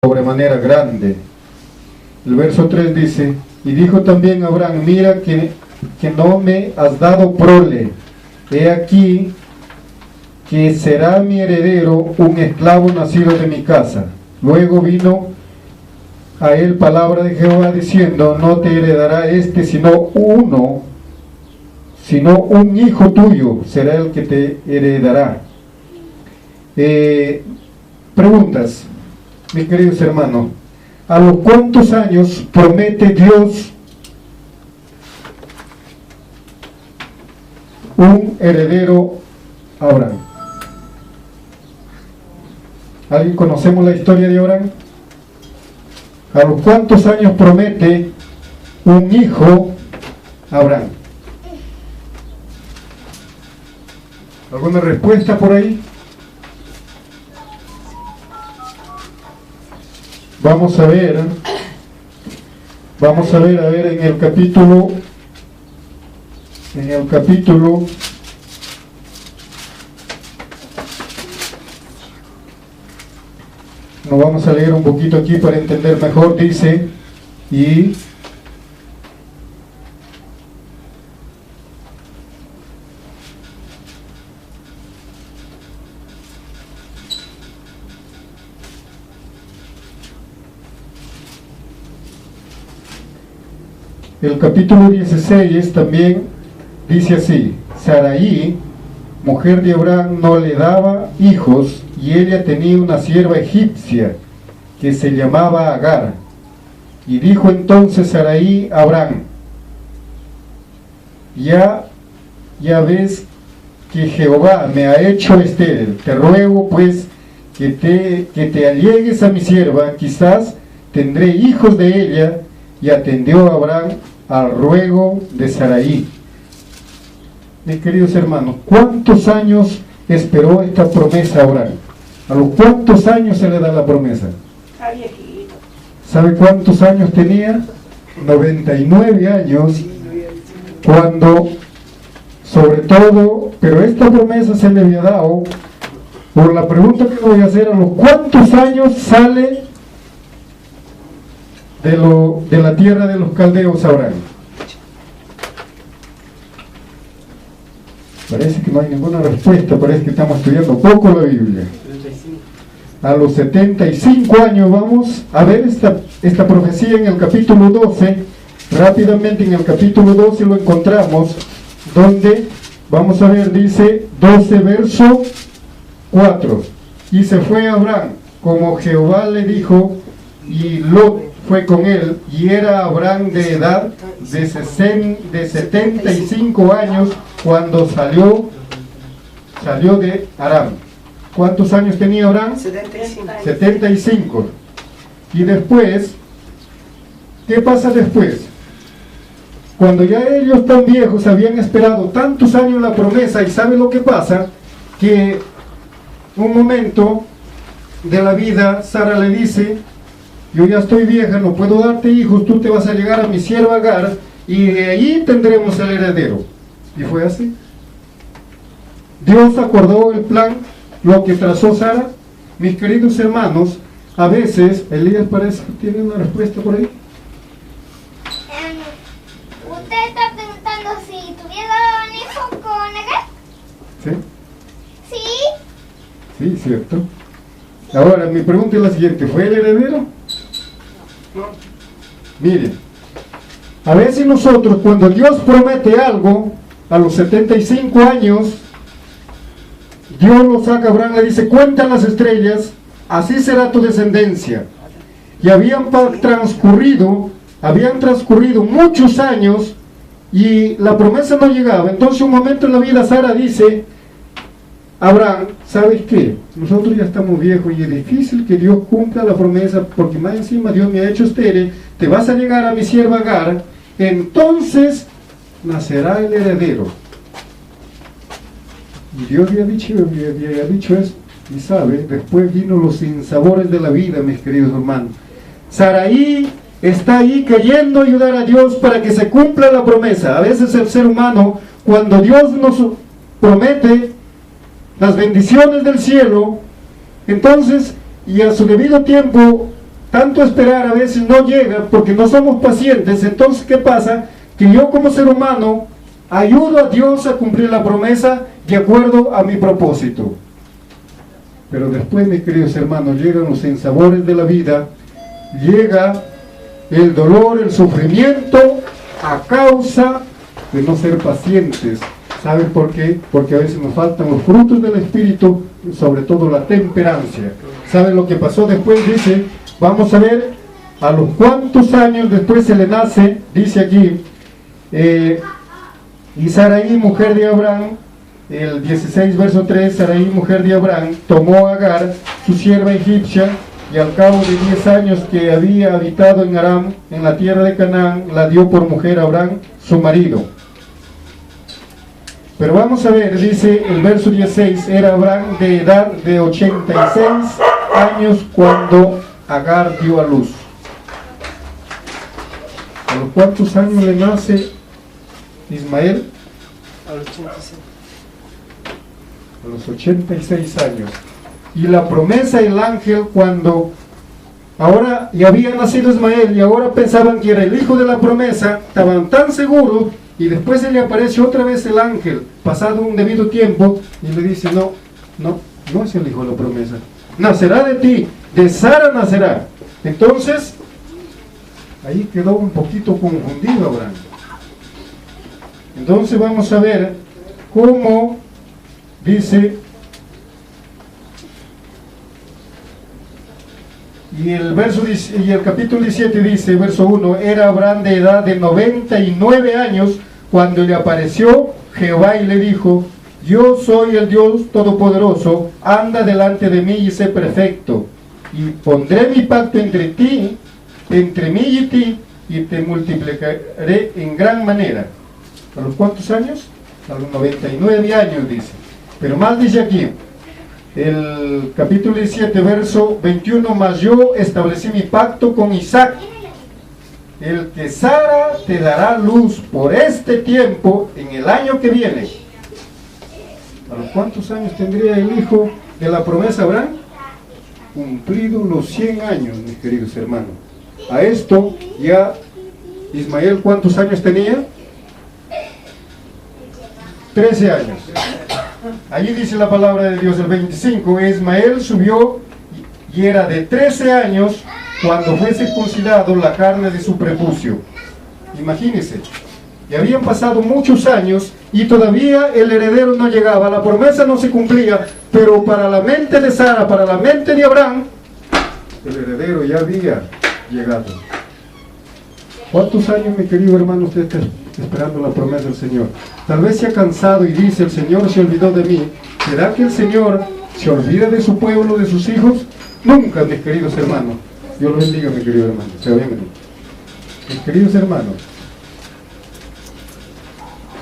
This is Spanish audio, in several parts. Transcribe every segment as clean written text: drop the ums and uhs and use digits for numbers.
sobremanera grande. El verso 3 dice: y dijo también Abraham, mira que no me has dado prole, he aquí que será mi heredero un esclavo nacido de mi casa. Luego vino a él palabra de Jehová diciendo: no te heredará sino un hijo tuyo será el que te heredará. Preguntas, mis queridos hermanos: ¿a los cuántos años promete Dios un heredero a Abraham? ¿Alguien conocemos la historia de Abraham? ¿A los cuántos años promete un hijo a Abraham? ¿Alguna respuesta por ahí? Vamos a ver en el capítulo nos vamos a leer un poquito aquí para entender mejor. Dice: y el capítulo 16 también dice así: Sarai, mujer de Abraham, no le daba hijos, y ella tenía una sierva egipcia que se llamaba Agar. Y dijo entonces Sarai a Abraham: ya ves que Jehová me ha hecho estéril, te ruego pues que te allegues a mi sierva, quizás tendré hijos de ella. Y atendió Abraham al ruego de Sarai. Mis queridos hermanos, ¿cuántos años esperó esta promesa a Abraham? ¿A los cuántos años se le da la promesa? ¿Sabe cuántos años tenía? 99 años, cuando, sobre todo, pero esta promesa se le había dado, por la pregunta que voy a hacer: ¿a los cuántos años sale de la tierra de los caldeos Abraham? Parece que no hay ninguna respuesta, parece que estamos estudiando poco la Biblia. A los 75 años. Vamos a ver esta profecía en el capítulo 12. Rápidamente en el capítulo 12 lo encontramos, donde, vamos a ver, dice 12 verso 4: y se fue Abraham como Jehová le dijo, y Lot fue con él, y era Abraham de edad de 75 años cuando salió de Aram. ¿Cuántos años tenía Abraham? 75. Y después, ¿qué pasa después? Cuando ya ellos tan viejos habían esperado tantos años la promesa, y ¿sabe lo que pasa? Que un momento de la vida Sara le dice: yo ya estoy vieja, no puedo darte hijos, tú te vas a llegar a mi sierva Agar, y de ahí tendremos el heredero. Y fue así. Dios acordó el plan, lo que trazó Sara. Mis queridos hermanos, a veces, Elías parece que tiene una respuesta por ahí. ¿Usted está preguntando si tuviera un hijo con Agar? ¿Sí? Sí. Sí, cierto. Ahora, mi pregunta es la siguiente: ¿fue el heredero? Miren, a veces nosotros, cuando Dios promete algo, a los 75 años, Dios lo saca a Abraham, le dice: cuenta las estrellas, así será tu descendencia. Y habían transcurrido muchos años, y la promesa no llegaba. Entonces, un momento en la vida, Sara dice: Abraham, ¿sabes qué? Nosotros ya estamos viejos y es difícil que Dios cumpla la promesa, porque más encima Dios me ha hecho estéril, te vas a llegar a mi sierva Agar, entonces nacerá el heredero. Y Dios había dicho eso, y sabe, después vino los sinsabores de la vida, mis queridos hermanos. Sarai está ahí queriendo ayudar a Dios para que se cumpla la promesa. A veces el ser humano, cuando Dios nos promete las bendiciones del cielo, entonces, y a su debido tiempo, tanto esperar a veces no llega porque no somos pacientes. Entonces, ¿qué pasa? Que yo como ser humano ayudo a Dios a cumplir la promesa de acuerdo a mi propósito. Pero después, mis queridos hermanos, llegan los sinsabores de la vida, llega el dolor, el sufrimiento a causa de no ser pacientes. ¿Saben por qué? Porque a veces nos faltan los frutos del Espíritu, sobre todo la temperancia. ¿Saben lo que pasó después? Dice, vamos a ver a los cuantos años después se le nace, dice aquí, y Sarai, mujer de Abraham, el 16 verso 3, Sarai, mujer de Abraham, tomó a Agar, su sierva egipcia, y al cabo de 10 años que había habitado en Aram, en la tierra de Canaán, la dio por mujer a Abraham, su marido. Pero vamos a ver, dice el verso 16, era Abraham de edad de 86 años cuando Agar dio a luz. ¿A los cuántos años le nace Ismael? A los 86. A los 86 años. Y la promesa del ángel cuando ahora ya había nacido Ismael y ahora pensaban que era el hijo de la promesa, estaban tan seguros y después se le aparece otra vez el ángel, pasado un debido tiempo, y le dice, no es el hijo de la promesa. Nacerá de ti, de Sara nacerá. Entonces, ahí quedó un poquito confundido Abraham. Entonces vamos a ver cómo dice, y el capítulo 17 dice, verso 1, era Abraham de edad de 99 años cuando le apareció Jehová y le dijo, yo soy el Dios Todopoderoso, anda delante de mí y sé perfecto, y pondré mi pacto entre mí y ti, y te multiplicaré en gran manera. ¿A los cuántos años? A los 99 años dice. Pero más dice aquí, el capítulo 17, verso 21, mas yo establecí mi pacto con Isaac, el que Sara te dará luz por este tiempo en el año que viene. ¿A los cuántos años tendría el hijo de la promesa Abraham? Cumplido los 100 años, mis queridos hermanos. A esto ya Ismael, ¿cuántos años tenía? 13 años. Allí dice la palabra de Dios, el 25, Ismael subió y era de 13 años cuando fue circuncidado la carne de su prepucio. Imagínense, y habían pasado muchos años y todavía el heredero no llegaba, la promesa no se cumplía, pero para la mente de Sara, para la mente de Abraham, el heredero ya había llegado. ¿Cuántos años, mi querido hermano, usted está esperando la promesa del Señor? Tal vez se ha cansado y dice, el Señor se olvidó de mí. ¿Será que el Señor se olvida de su pueblo, de sus hijos? Nunca, mis queridos hermanos. Dios los bendiga, mi querido hermano. Sea bienvenido. Mis queridos hermanos,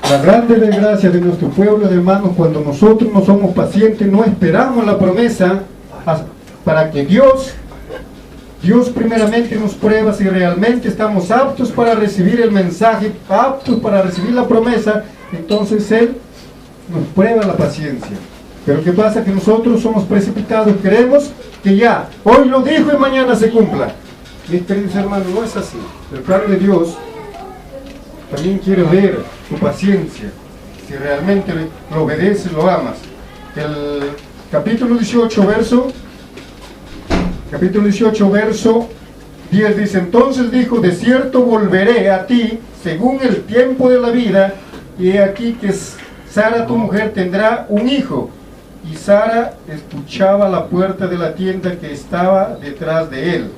la grande desgracia de nuestro pueblo, hermanos, cuando nosotros no somos pacientes, no esperamos la promesa para que Dios primeramente nos prueba si realmente estamos aptos para recibir el mensaje, aptos para recibir la promesa, entonces Él nos prueba la paciencia. Pero ¿qué pasa? Que nosotros somos precipitados, creemos que ya, hoy lo dijo y mañana se cumpla. Mis queridos hermanos, no es así. El plan de Dios también quiere ver tu paciencia, si realmente lo obedeces, lo amas. El capítulo 18, verso 10 dice, entonces dijo, de cierto volveré a ti según el tiempo de la vida, y he aquí que Sara tu mujer tendrá un hijo. Y Sara escuchaba la puerta de la tienda que estaba detrás de él.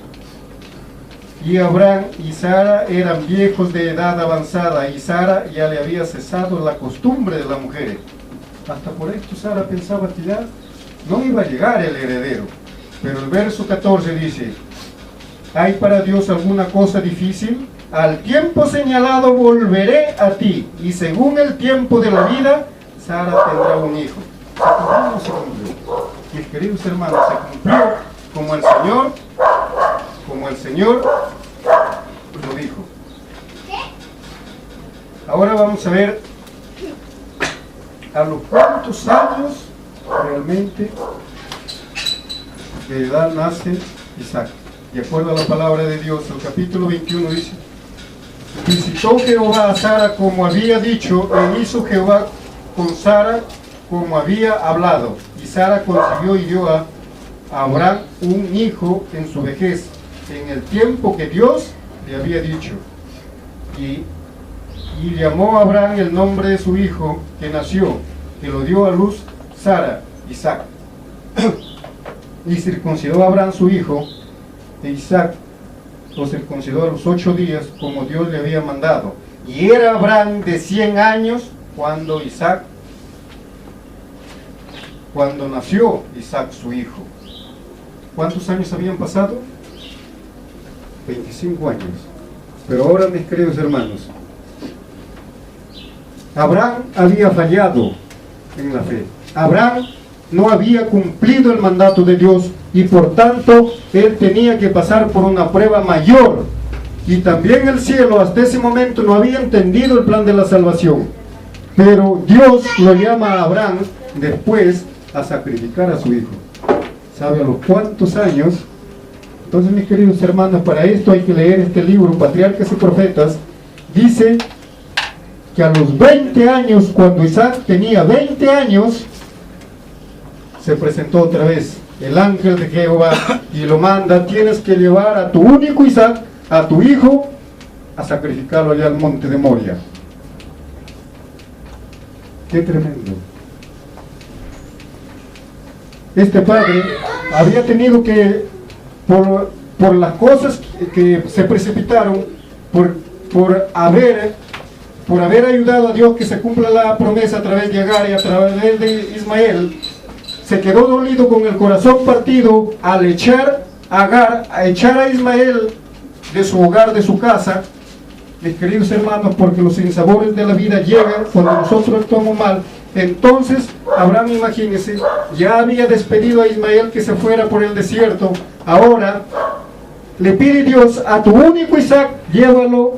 Y Abraham y Sara eran viejos de edad avanzada, y Sara ya le había cesado la costumbre de la mujer. Hasta por esto Sara pensaba que ya no iba a llegar el heredero. Pero el verso 14 dice, ¿hay para Dios alguna cosa difícil? Al tiempo señalado volveré a ti, y según el tiempo de la vida, Sara tendrá un hijo. ¿Se cumplió o no se cumplió? Mis queridos hermanos, se cumplió como el Señor lo dijo. Ahora vamos a ver a los cuántos años realmente de edad nace Isaac, de acuerdo a la palabra de Dios. El capítulo 21 dice: visitó Jehová a Sara como había dicho, e hizo Jehová con Sara como había hablado. Y Sara concibió y dio a Abraham un hijo en su vejez, en el tiempo que Dios le había dicho. Y llamó a Abraham el nombre de su hijo que nació, que lo dio a luz Sara, Isaac. Y circuncidó a Abraham su hijo, e Isaac lo circuncidó a los 8 días, como Dios le había mandado. Y era Abraham de 100 años cuando nació Isaac su hijo. ¿Cuántos años habían pasado? 25 años. Pero ahora, mis queridos hermanos, Abraham había fallado en la fe. Abraham no había cumplido el mandato de Dios y por tanto él tenía que pasar por una prueba mayor. Y también el cielo hasta ese momento no había entendido el plan de la salvación. Pero Dios lo llama a Abraham después a sacrificar a su hijo. ¿Sabe a los cuántos años? Entonces, mis queridos hermanos, para esto hay que leer este libro, Patriarcas y Profetas. Dice que a los 20 años, cuando Isaac tenía 20 años, se presentó otra vez el ángel de Jehová y lo manda: tienes que llevar a tu único Isaac, a tu hijo, a sacrificarlo allá al monte de Moria. ¡Qué tremendo! Este padre había tenido que, por las cosas que se precipitaron, por haber ayudado a Dios que se cumpla la promesa a través de Agar y a través de Ismael, se quedó dolido con el corazón partido al echar a Agar, a echar a Ismael de su hogar, de su casa. Mis queridos hermanos, porque los sinsabores de la vida llegan cuando nosotros actuamos mal. Entonces Abraham, imagínense, ya había despedido a Ismael que se fuera por el desierto. Ahora le pide Dios: a tu único Isaac, llévalo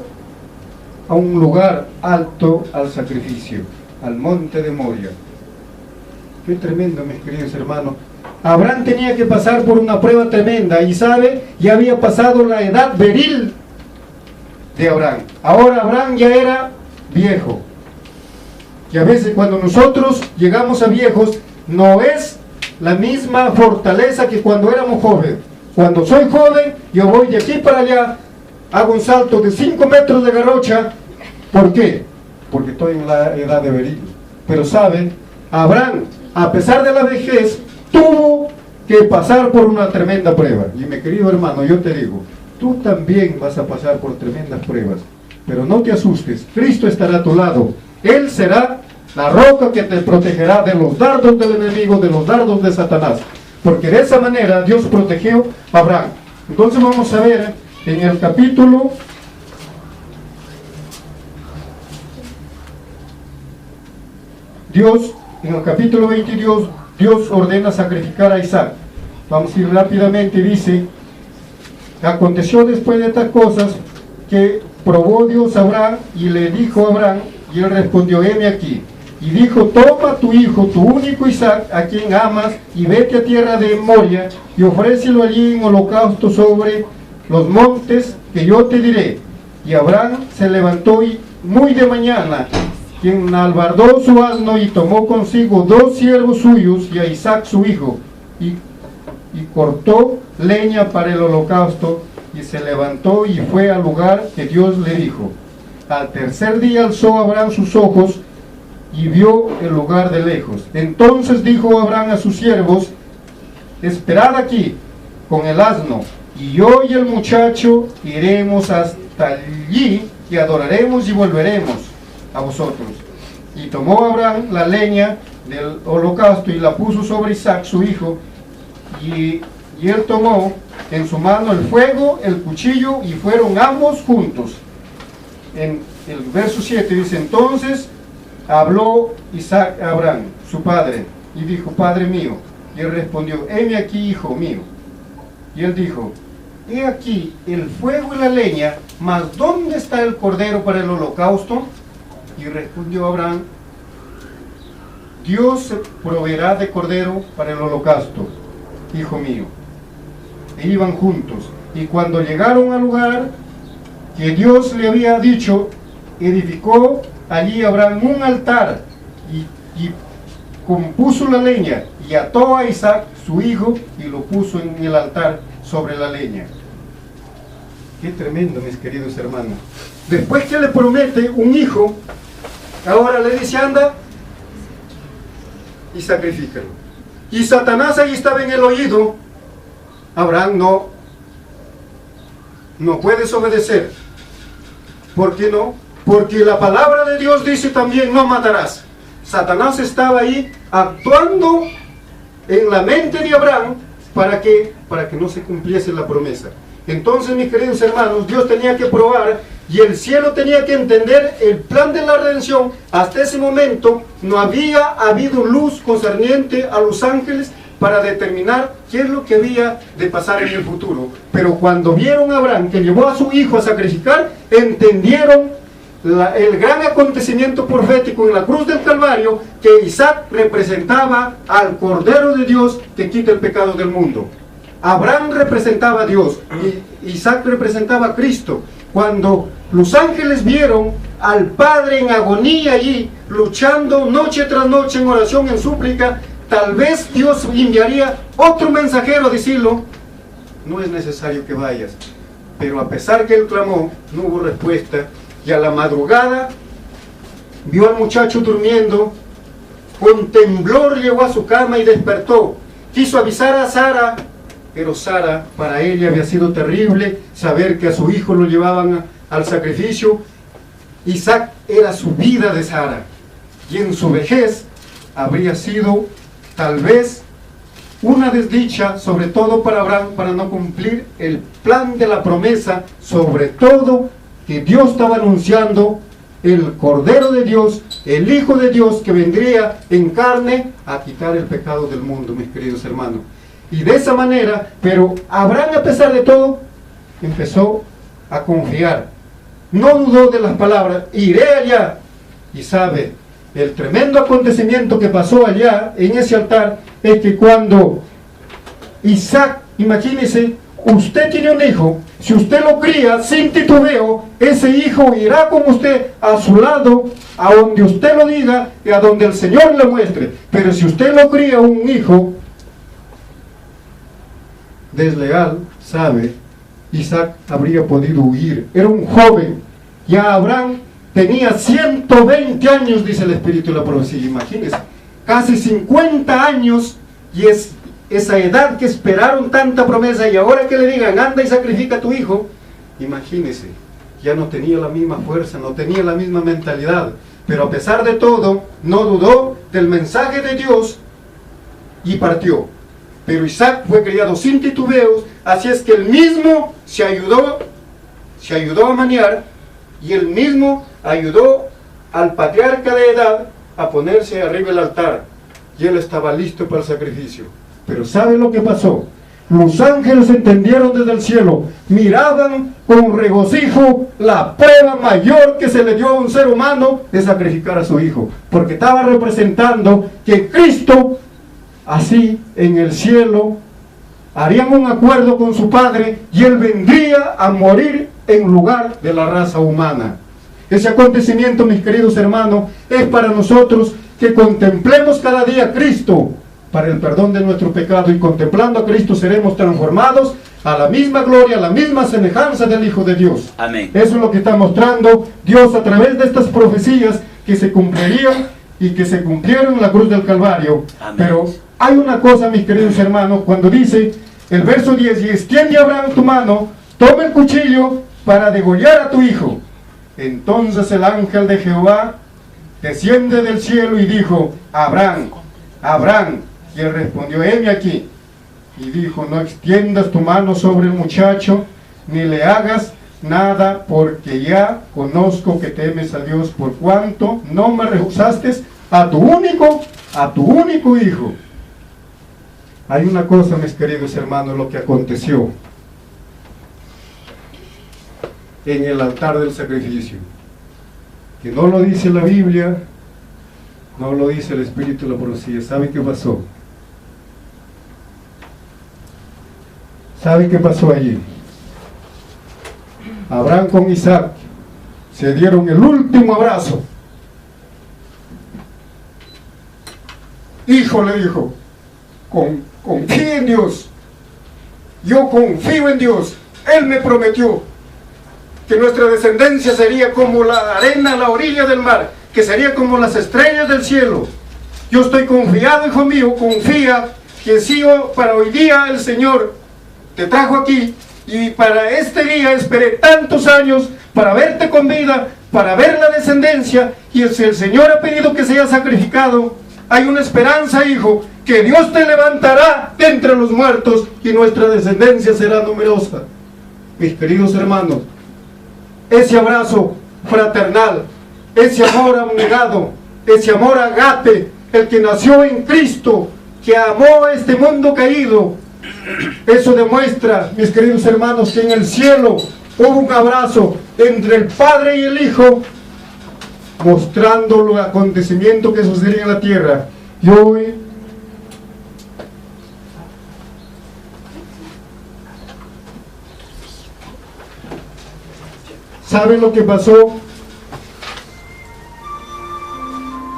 a un lugar alto al sacrificio, al monte de Moria. Qué tremendo, mis queridos hermanos. Abraham tenía que pasar por una prueba tremenda, y sabe, ya había pasado la edad viril de Abraham. Ahora Abraham ya era viejo. Y a veces cuando nosotros llegamos a viejos, no es la misma fortaleza que cuando éramos jóvenes. Cuando soy joven, yo voy de aquí para allá, hago un salto de 5 metros de garrocha. ¿Por qué? Porque estoy en la edad de viril. Pero saben, Abraham, a pesar de la vejez, tuvo que pasar por una tremenda prueba. Y mi querido hermano, yo te digo, tú también vas a pasar por tremendas pruebas. Pero no te asustes, Cristo estará a tu lado. Él será la roca que te protegerá de los dardos del enemigo, de los dardos de Satanás. Porque de esa manera Dios protegió a Abraham. Entonces vamos a ver en el capítulo 20, Dios ordena sacrificar a Isaac. Vamos a ir rápidamente. Dice: aconteció después de estas cosas que probó Dios a Abraham, y le dijo a Abraham, y él respondió: heme aquí. Y dijo: toma tu hijo, tu único Isaac, a quien amas, y vete a tierra de Moria, y ofrécelo allí en holocausto sobre los montes que yo te diré. Y Abraham se levantó muy de mañana, quien albardó su asno, y tomó consigo 2 siervos suyos y a Isaac su hijo, y cortó leña para el holocausto, y se levantó y fue al lugar que Dios le dijo. Al tercer día alzó Abraham sus ojos y vio el lugar de lejos. Entonces dijo Abraham a sus siervos: esperad aquí con el asno, y yo y el muchacho iremos hasta allí, y adoraremos y volveremos a vosotros. Y tomó Abraham la leña del holocausto y la puso sobre Isaac su hijo, y él tomó en su mano el fuego, el cuchillo, y fueron ambos juntos. En el verso 7 dice: entonces habló Isaac a Abraham, su padre, y dijo: Padre mío. Y él respondió: heme aquí, hijo mío. Y él dijo: he aquí el fuego y la leña, mas ¿dónde está el cordero para el holocausto? Y respondió Abraham: Dios proveerá de cordero para el holocausto, hijo mío. E iban juntos. Y cuando llegaron al lugar que Dios le había dicho, edificó allí Abraham un altar y compuso la leña y ató a Isaac, su hijo, y lo puso en el altar sobre la leña. Qué tremendo, mis queridos hermanos. Después que le promete un hijo, ahora le dice, anda y sacrifícalo. Y Satanás ahí estaba en el oído. Abraham no puedes obedecer. ¿Por qué no? Porque la palabra de Dios dice también, no matarás. Satanás estaba ahí actuando en la mente de Abraham para que no se cumpliese la promesa. Entonces, mis queridos hermanos, Dios tenía que probar y el cielo tenía que entender el plan de la redención. Hasta ese momento no había habido luz concerniente a los ángeles para determinar qué es lo que había de pasar en el futuro. Pero cuando vieron a Abraham que llevó a su hijo a sacrificar, entendieron el gran acontecimiento profético en la cruz del Calvario, que Isaac representaba al Cordero de Dios que quita el pecado del mundo. Abraham representaba a Dios y Isaac representaba a Cristo. Cuando los ángeles vieron al Padre en agonía allí, luchando noche tras noche en oración, en súplica, tal vez Dios enviaría otro mensajero a decirlo, no es necesario que vayas. Pero a pesar que él clamó, no hubo respuesta. Y a la madrugada vio al muchacho durmiendo, con temblor llegó a su cama y despertó. Quiso avisar a Sara, pero Sara, para ella había sido terrible saber que a su hijo lo llevaban al sacrificio. Isaac era su vida de Sara, y en su vejez habría sido tal vez una desdicha, sobre todo para Abraham, para no cumplir el plan de la promesa, sobre todo que Dios estaba anunciando el Cordero de Dios, el Hijo de Dios, que vendría en carne a quitar el pecado del mundo, mis queridos hermanos. Y de esa manera, pero Abraham, a pesar de todo, empezó a confiar. No dudó de las palabras, iré allá. Y sabe, el tremendo acontecimiento que pasó allá, en ese altar, es que cuando Isaac, imagínese, usted tiene un hijo, si usted lo cría sin titubeo, ese hijo irá con usted a su lado, a donde usted lo diga y a donde el Señor le muestre. Pero si usted lo cría un hijo desleal, sabe, Isaac habría podido huir. Era un joven, ya Abraham tenía 120 años, dice el Espíritu de la profecía. Imagínense, casi 50 años, y es esa edad que esperaron tanta promesa, y ahora que le digan, anda y sacrifica a tu hijo, imagínese, ya no tenía la misma fuerza, no tenía la misma mentalidad, pero a pesar de todo, no dudó del mensaje de Dios y partió. Pero Isaac fue criado sin titubeos, así es que él mismo se ayudó a maniar, y él mismo ayudó al patriarca de edad a ponerse arriba del altar, y él estaba listo para el sacrificio. Pero ¿sabe lo que pasó? Los ángeles entendieron desde el cielo, miraban con regocijo la prueba mayor que se le dio a un ser humano de sacrificar a su hijo, porque estaba representando que Cristo, así en el cielo, harían un acuerdo con su Padre y él vendría a morir en lugar de la raza humana. Ese acontecimiento, mis queridos hermanos, es para nosotros que contemplemos cada día a Cristo para el perdón de nuestro pecado, y contemplando a Cristo seremos transformados a la misma gloria, a la misma semejanza del Hijo de Dios. Amén. Eso es lo que está mostrando Dios a través de estas profecías que se cumplirían y que se cumplieron en la cruz del Calvario. Amén. Pero hay una cosa, mis queridos hermanos, cuando dice el verso 10, y extiende Abraham tu mano, toma el cuchillo para degollar a tu hijo. Entonces el ángel de Jehová desciende del cielo y dijo, Abraham, Abraham. Y él respondió, heme aquí. Y dijo, no extiendas tu mano sobre el muchacho, ni le hagas nada, porque ya conozco que temes a Dios, por cuanto no me rehusaste a tu único hijo. Hay una cosa, mis queridos hermanos, lo que aconteció en el altar del sacrificio, que no lo dice la Biblia, no lo dice el Espíritu de la profecía. ¿Sabe qué pasó? ¿Sabe qué pasó allí? Abraham con Isaac se dieron el último abrazo. Hijo, le dijo, confía en Dios. Yo confío en Dios. Él me prometió que nuestra descendencia sería como la arena a la orilla del mar, que sería como las estrellas del cielo. Yo estoy confiado, hijo mío, confía que sí, para hoy día el Señor te trajo aquí, y para este día esperé tantos años para verte con vida, para ver la descendencia, y si el Señor ha pedido que sea sacrificado, hay una esperanza, hijo, que Dios te levantará de entre los muertos y nuestra descendencia será numerosa. Mis queridos hermanos, ese abrazo fraternal, ese amor abnegado, ese amor agape, el que nació en Cristo, que amó a este mundo caído, eso demuestra, mis queridos hermanos, que en el cielo hubo un abrazo entre el Padre y el Hijo, mostrando los acontecimientos que sucederían en la tierra. Y hoy ¿saben lo que pasó?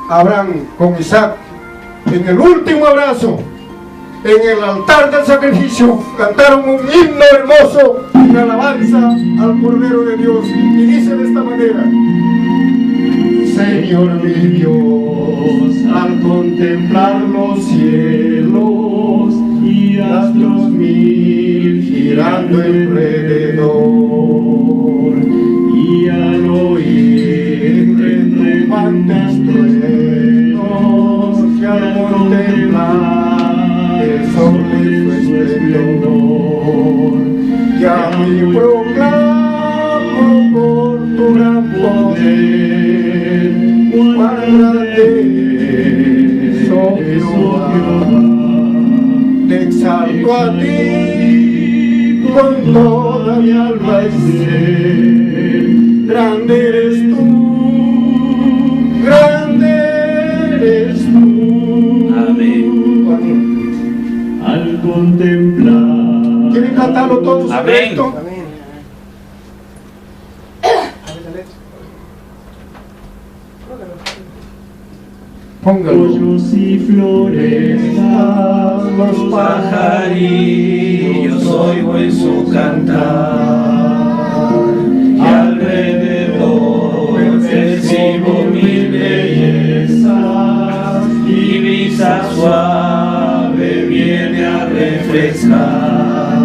Abraham con Isaac, en el último abrazo, en el altar del sacrificio, cantaron un himno hermoso en alabanza al Cordero de Dios, y dice de esta manera: Señor mi Dios, al contemplar los cielos y astros mil girando alrededor, y al oír retumbantes truenos, y al contemplar el sol y su esplendor, llamo y proclamo por tu gran poder, cuán grande soy Jehová. Te exalto a ti con toda mi alma y ser. Grande eres tú, grande eres tú. Amén. Al contemplar. ¿Quieren cantarlo todos? Amén. Amén. Póngalo. Pollos y flores, los pajarillos oigo en su cantar, y alrededor percibo mil bellezas, y brisa suave viene a refrescar.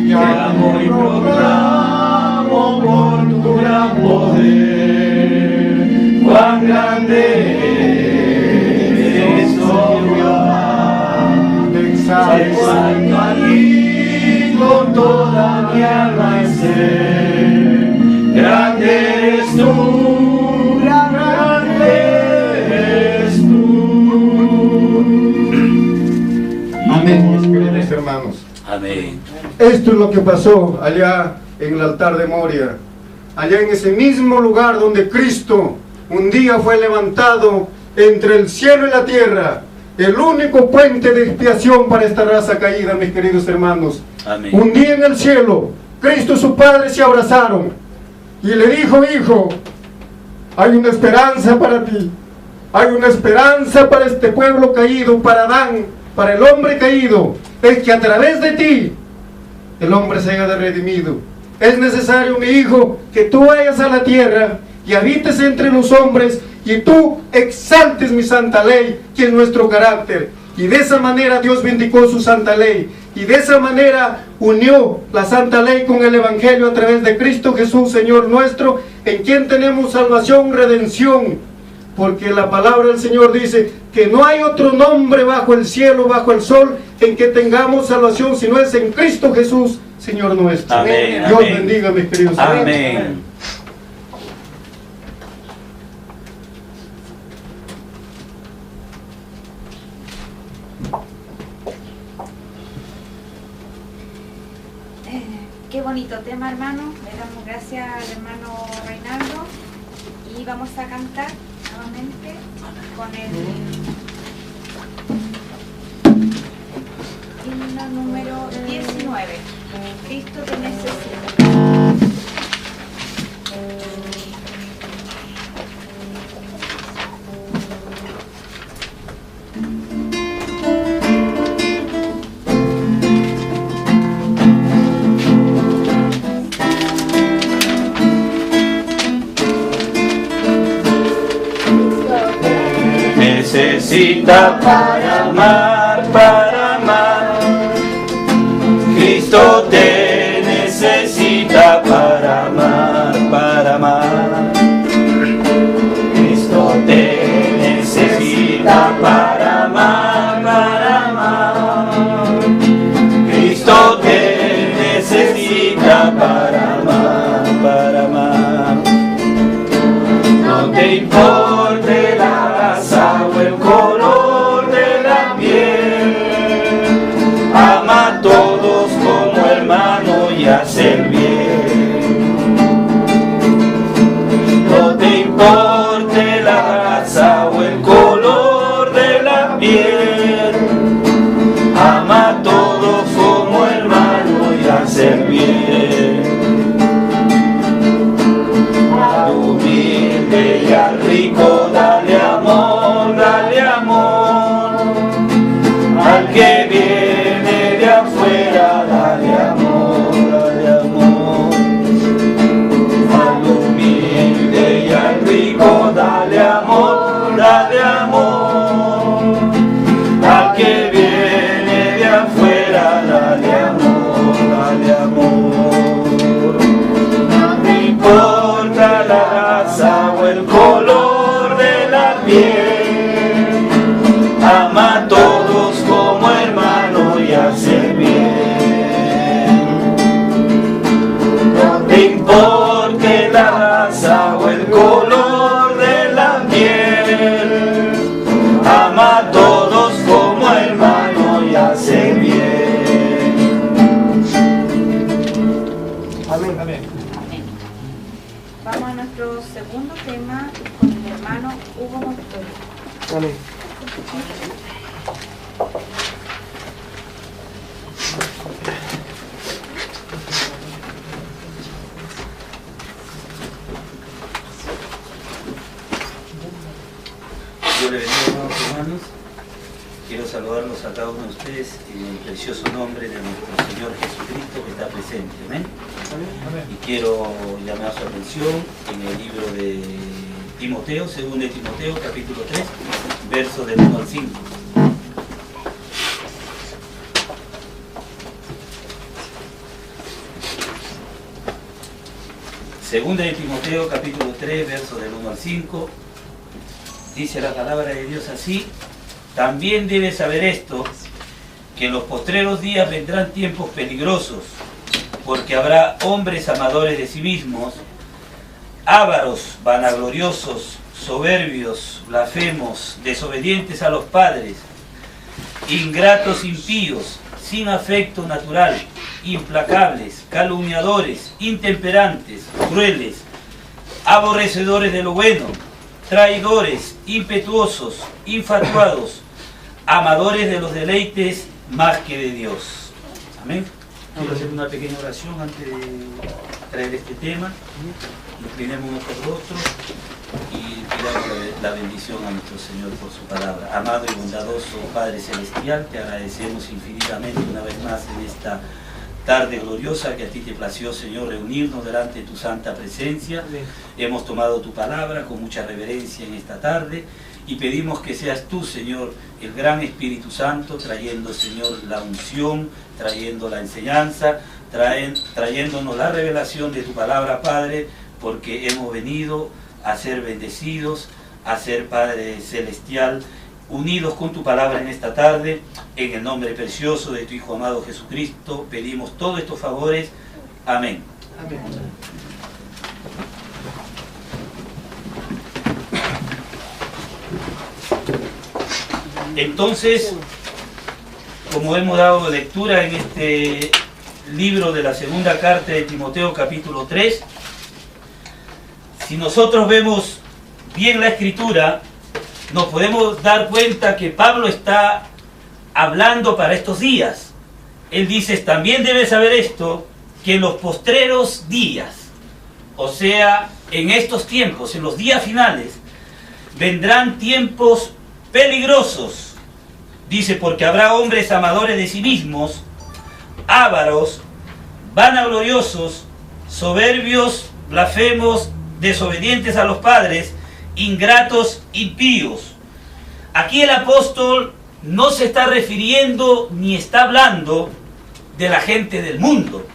Te amo y proclamo por tu gran poder, cuán grande exalto a ti con toda mi alma y ser. Grande eres tú, grande eres tú. Amén, mis queridos hermanos. Amén. Esto es lo que pasó allá en el altar de Moria, allá en ese mismo lugar donde Cristo un día fue levantado entre el cielo y la tierra, el único puente de expiación para esta raza caída, mis queridos hermanos. Amén. Un día en el cielo, Cristo y su Padre se abrazaron y le dijo: hijo, hay una esperanza para ti, hay una esperanza para este pueblo caído, para Adán, para el hombre caído, es que a través de ti el hombre se haya redimido. Es necesario, mi hijo, que tú vayas a la tierra y habites entre los hombres, y tú exaltes mi santa ley, que es nuestro carácter. Y de esa manera Dios vindicó su santa ley, y de esa manera unió la santa ley con el evangelio a través de Cristo Jesús, Señor nuestro, en quien tenemos salvación, redención. Porque la palabra del Señor dice que no hay otro nombre bajo el cielo, bajo el sol, en que tengamos salvación, sino es en Cristo Jesús, Señor nuestro. Amén. Dios Amén. bendiga, mis queridos hermanos. Amén. Qué bonito tema, hermano. Le damos gracias al hermano Reinaldo y vamos a cantar nuevamente con el himno número 19. Cristo te necesita. necesita para amar, para amar. Cristo te necesita para amar, para amar. Cristo te necesita para amar, para amar. Cristo te necesita para amar, para amar. No te importe la raza o el color de la piel, ama a todos como hermano y hace el bien. No te importe la raza o el color de la piel, ama a todos como hermano y hace el bien. Al humilde y al rico dale amor, dale amor. Al que viene de afuera dale amor, dale amor. Al humilde y al rico dale amor, dale amor. Al que viene de afuera dale amor, dale amor. No te importa la raza o el color de la piel, ama a todos como hermano y hace bien. No te importe la raza o el color de la piel, ama a todos como hermano y hace bien. Amén. Amén. Vamos a nuestro segundo tema con el hermano Hugo Montoya. Amén. Dios le bendiga, amados hermanos. Quiero saludarlos a cada uno de ustedes en el precioso nombre de nuestro Señor Jesucristo que está presente. Amén. Amén. Y quiero llamar su atención en el libro de Timoteo, 2 de Timoteo, capítulo 3, versos del 1 al 5. Segunda de Timoteo, capítulo 3, versos del 1 al 5. Dice la palabra de Dios así: también debes saber esto, que en los postreros días vendrán tiempos peligrosos, porque habrá hombres amadores de sí mismos, ávaros, vanagloriosos, soberbios, blasfemos, desobedientes a los padres, ingratos, impíos, sin afecto natural, implacables, calumniadores, intemperantes, crueles, aborrecedores de lo bueno, traidores, impetuosos, infatuados, amadores de los deleites más que de Dios. Amén. Quiero hacer una pequeña oración antes de traer este tema. Inclinemos nuestros rostros y pidamos la bendición a nuestro Señor por su palabra. Amado y bondadoso Padre Celestial, te agradecemos infinitamente una vez más en esta tarde gloriosa que a ti te plació, Señor, reunirnos delante de tu santa presencia. Amén. Hemos tomado tu palabra con mucha reverencia en esta tarde y pedimos que seas tú, Señor, el gran Espíritu Santo, trayendo, Señor, la unción, trayendo la enseñanza, trayéndonos la revelación de tu palabra, Padre, porque hemos venido a ser bendecidos, a ser, Padre Celestial, unidos con tu palabra en esta tarde. En el nombre precioso de tu Hijo amado Jesucristo pedimos todos estos favores. Amén. Amén. Entonces, como hemos dado lectura en este libro de la segunda carta de Timoteo, capítulo 3, si nosotros vemos bien la escritura, nos podemos dar cuenta que Pablo está hablando para estos días. Él dice: también debes saber esto, que en los postreros días, o sea, en estos tiempos, en los días finales, vendrán tiempos peligrosos. Dice: porque habrá hombres amadores de sí mismos, ávaros, vanagloriosos, soberbios, blasfemos, desobedientes a los padres, ingratos, impíos, Aquí el apóstol no se está refiriendo ni está hablando de la gente del mundo.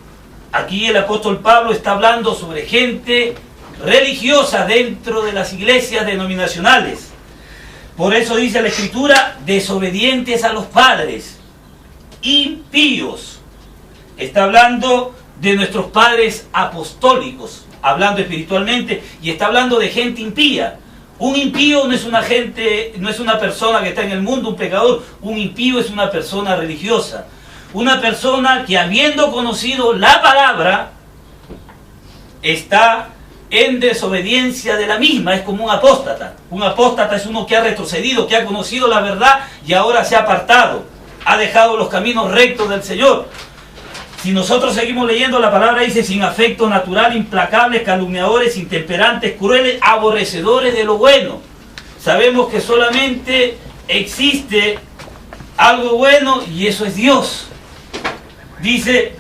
Aquí el apóstol Pablo está hablando sobre gente religiosa dentro de las iglesias denominacionales. Por eso dice la Escritura, desobedientes a los padres, impíos. Está hablando de nuestros padres apostólicos, hablando espiritualmente, y está hablando de gente impía. Un impío no es una persona que está en el mundo, un pecador. Un impío es una persona religiosa. Una persona que, habiendo conocido la palabra, está en desobediencia de la misma. Es como un apóstata. Un apóstata es uno que ha retrocedido, que ha conocido la verdad y ahora se ha apartado. Ha dejado los caminos rectos del Señor. Si nosotros seguimos leyendo, la palabra dice: sin afecto natural, implacables, calumniadores, intemperantes, crueles, aborrecedores de lo bueno. Sabemos que solamente existe algo bueno y eso es Dios. Dice: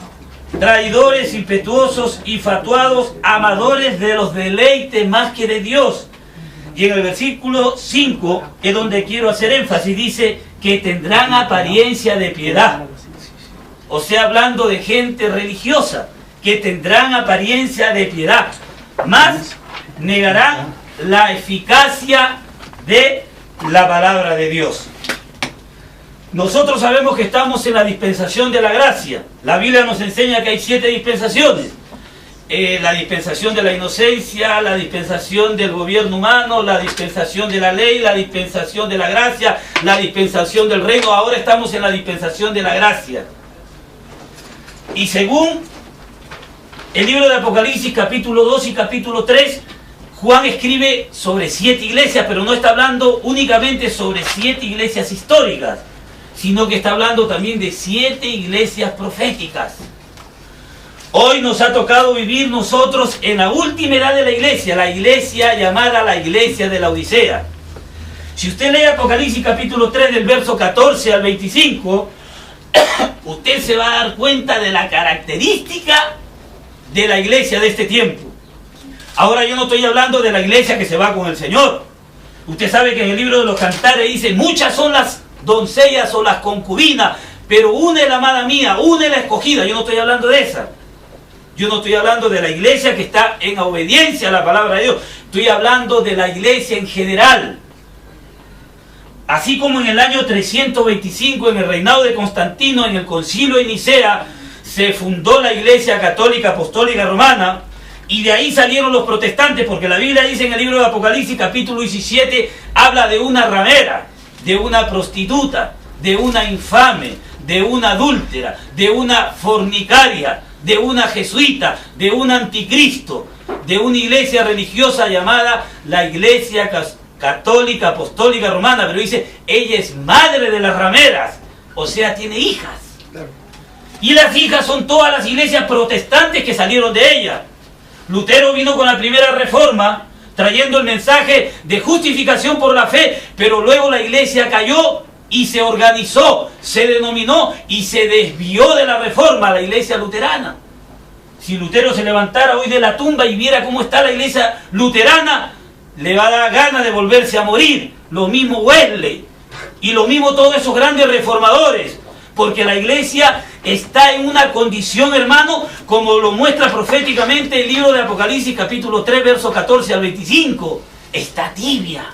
traidores, impetuosos, infatuados, amadores de los deleites más que de Dios. Y en el versículo 5, que es donde quiero hacer énfasis, dice que tendrán apariencia de piedad. O sea, hablando de gente religiosa, que tendrán apariencia de piedad, mas negarán la eficacia de la palabra de Dios. Nosotros sabemos que estamos en la dispensación de la gracia. La Biblia nos enseña que hay 7 dispensaciones. La dispensación de la inocencia, la dispensación del gobierno humano, la dispensación de la ley, la dispensación de la gracia, la dispensación del reino. Ahora estamos en la dispensación de la gracia. Y según el libro de Apocalipsis, capítulo 2 y capítulo 3, Juan escribe sobre 7 iglesias, pero no está hablando únicamente sobre 7 iglesias históricas, sino que está hablando también de 7 iglesias proféticas. Hoy nos ha tocado vivir nosotros en la última edad de la iglesia llamada la iglesia de la Odisea. Si usted lee Apocalipsis capítulo 3 del verso 14 al 25, usted se va a dar cuenta de la característica de la iglesia de este tiempo. Ahora yo no estoy hablando de la iglesia que se va con el Señor. Usted sabe que en el libro de los Cantares dice: muchas son las doncellas o las concubinas, pero una es la amada mía, una es la escogida. Yo no estoy hablando de esa. Yo no estoy hablando de la iglesia que está en obediencia a la palabra de Dios. Estoy hablando de la iglesia en general. Así como en el año 325, en el reinado de Constantino, en el concilio de Nicea, se fundó la iglesia católica apostólica romana, y de ahí salieron los protestantes, porque la Biblia dice en el libro de Apocalipsis capítulo 17, habla de una ramera, de una prostituta, de una infame, de una adúltera, de una fornicaria, de una jesuita, de un anticristo, de una iglesia religiosa llamada la iglesia católica apostólica romana. Pero dice, ella es madre de las rameras, o sea, tiene hijas. Y las hijas son todas las iglesias protestantes que salieron de ella. Lutero vino con la primera reforma, trayendo el mensaje de justificación por la fe, pero luego la iglesia cayó y se organizó, se denominó y se desvió de la reforma, la iglesia luterana. Si Lutero se levantara hoy de la tumba y viera cómo está la iglesia luterana, le va a dar ganas de volverse a morir. Lo mismo Wesley y lo mismo todos esos grandes reformadores, porque la iglesia está en una condición, hermano, como lo muestra proféticamente el libro de Apocalipsis capítulo 3, versos 14 al 25. Está tibia,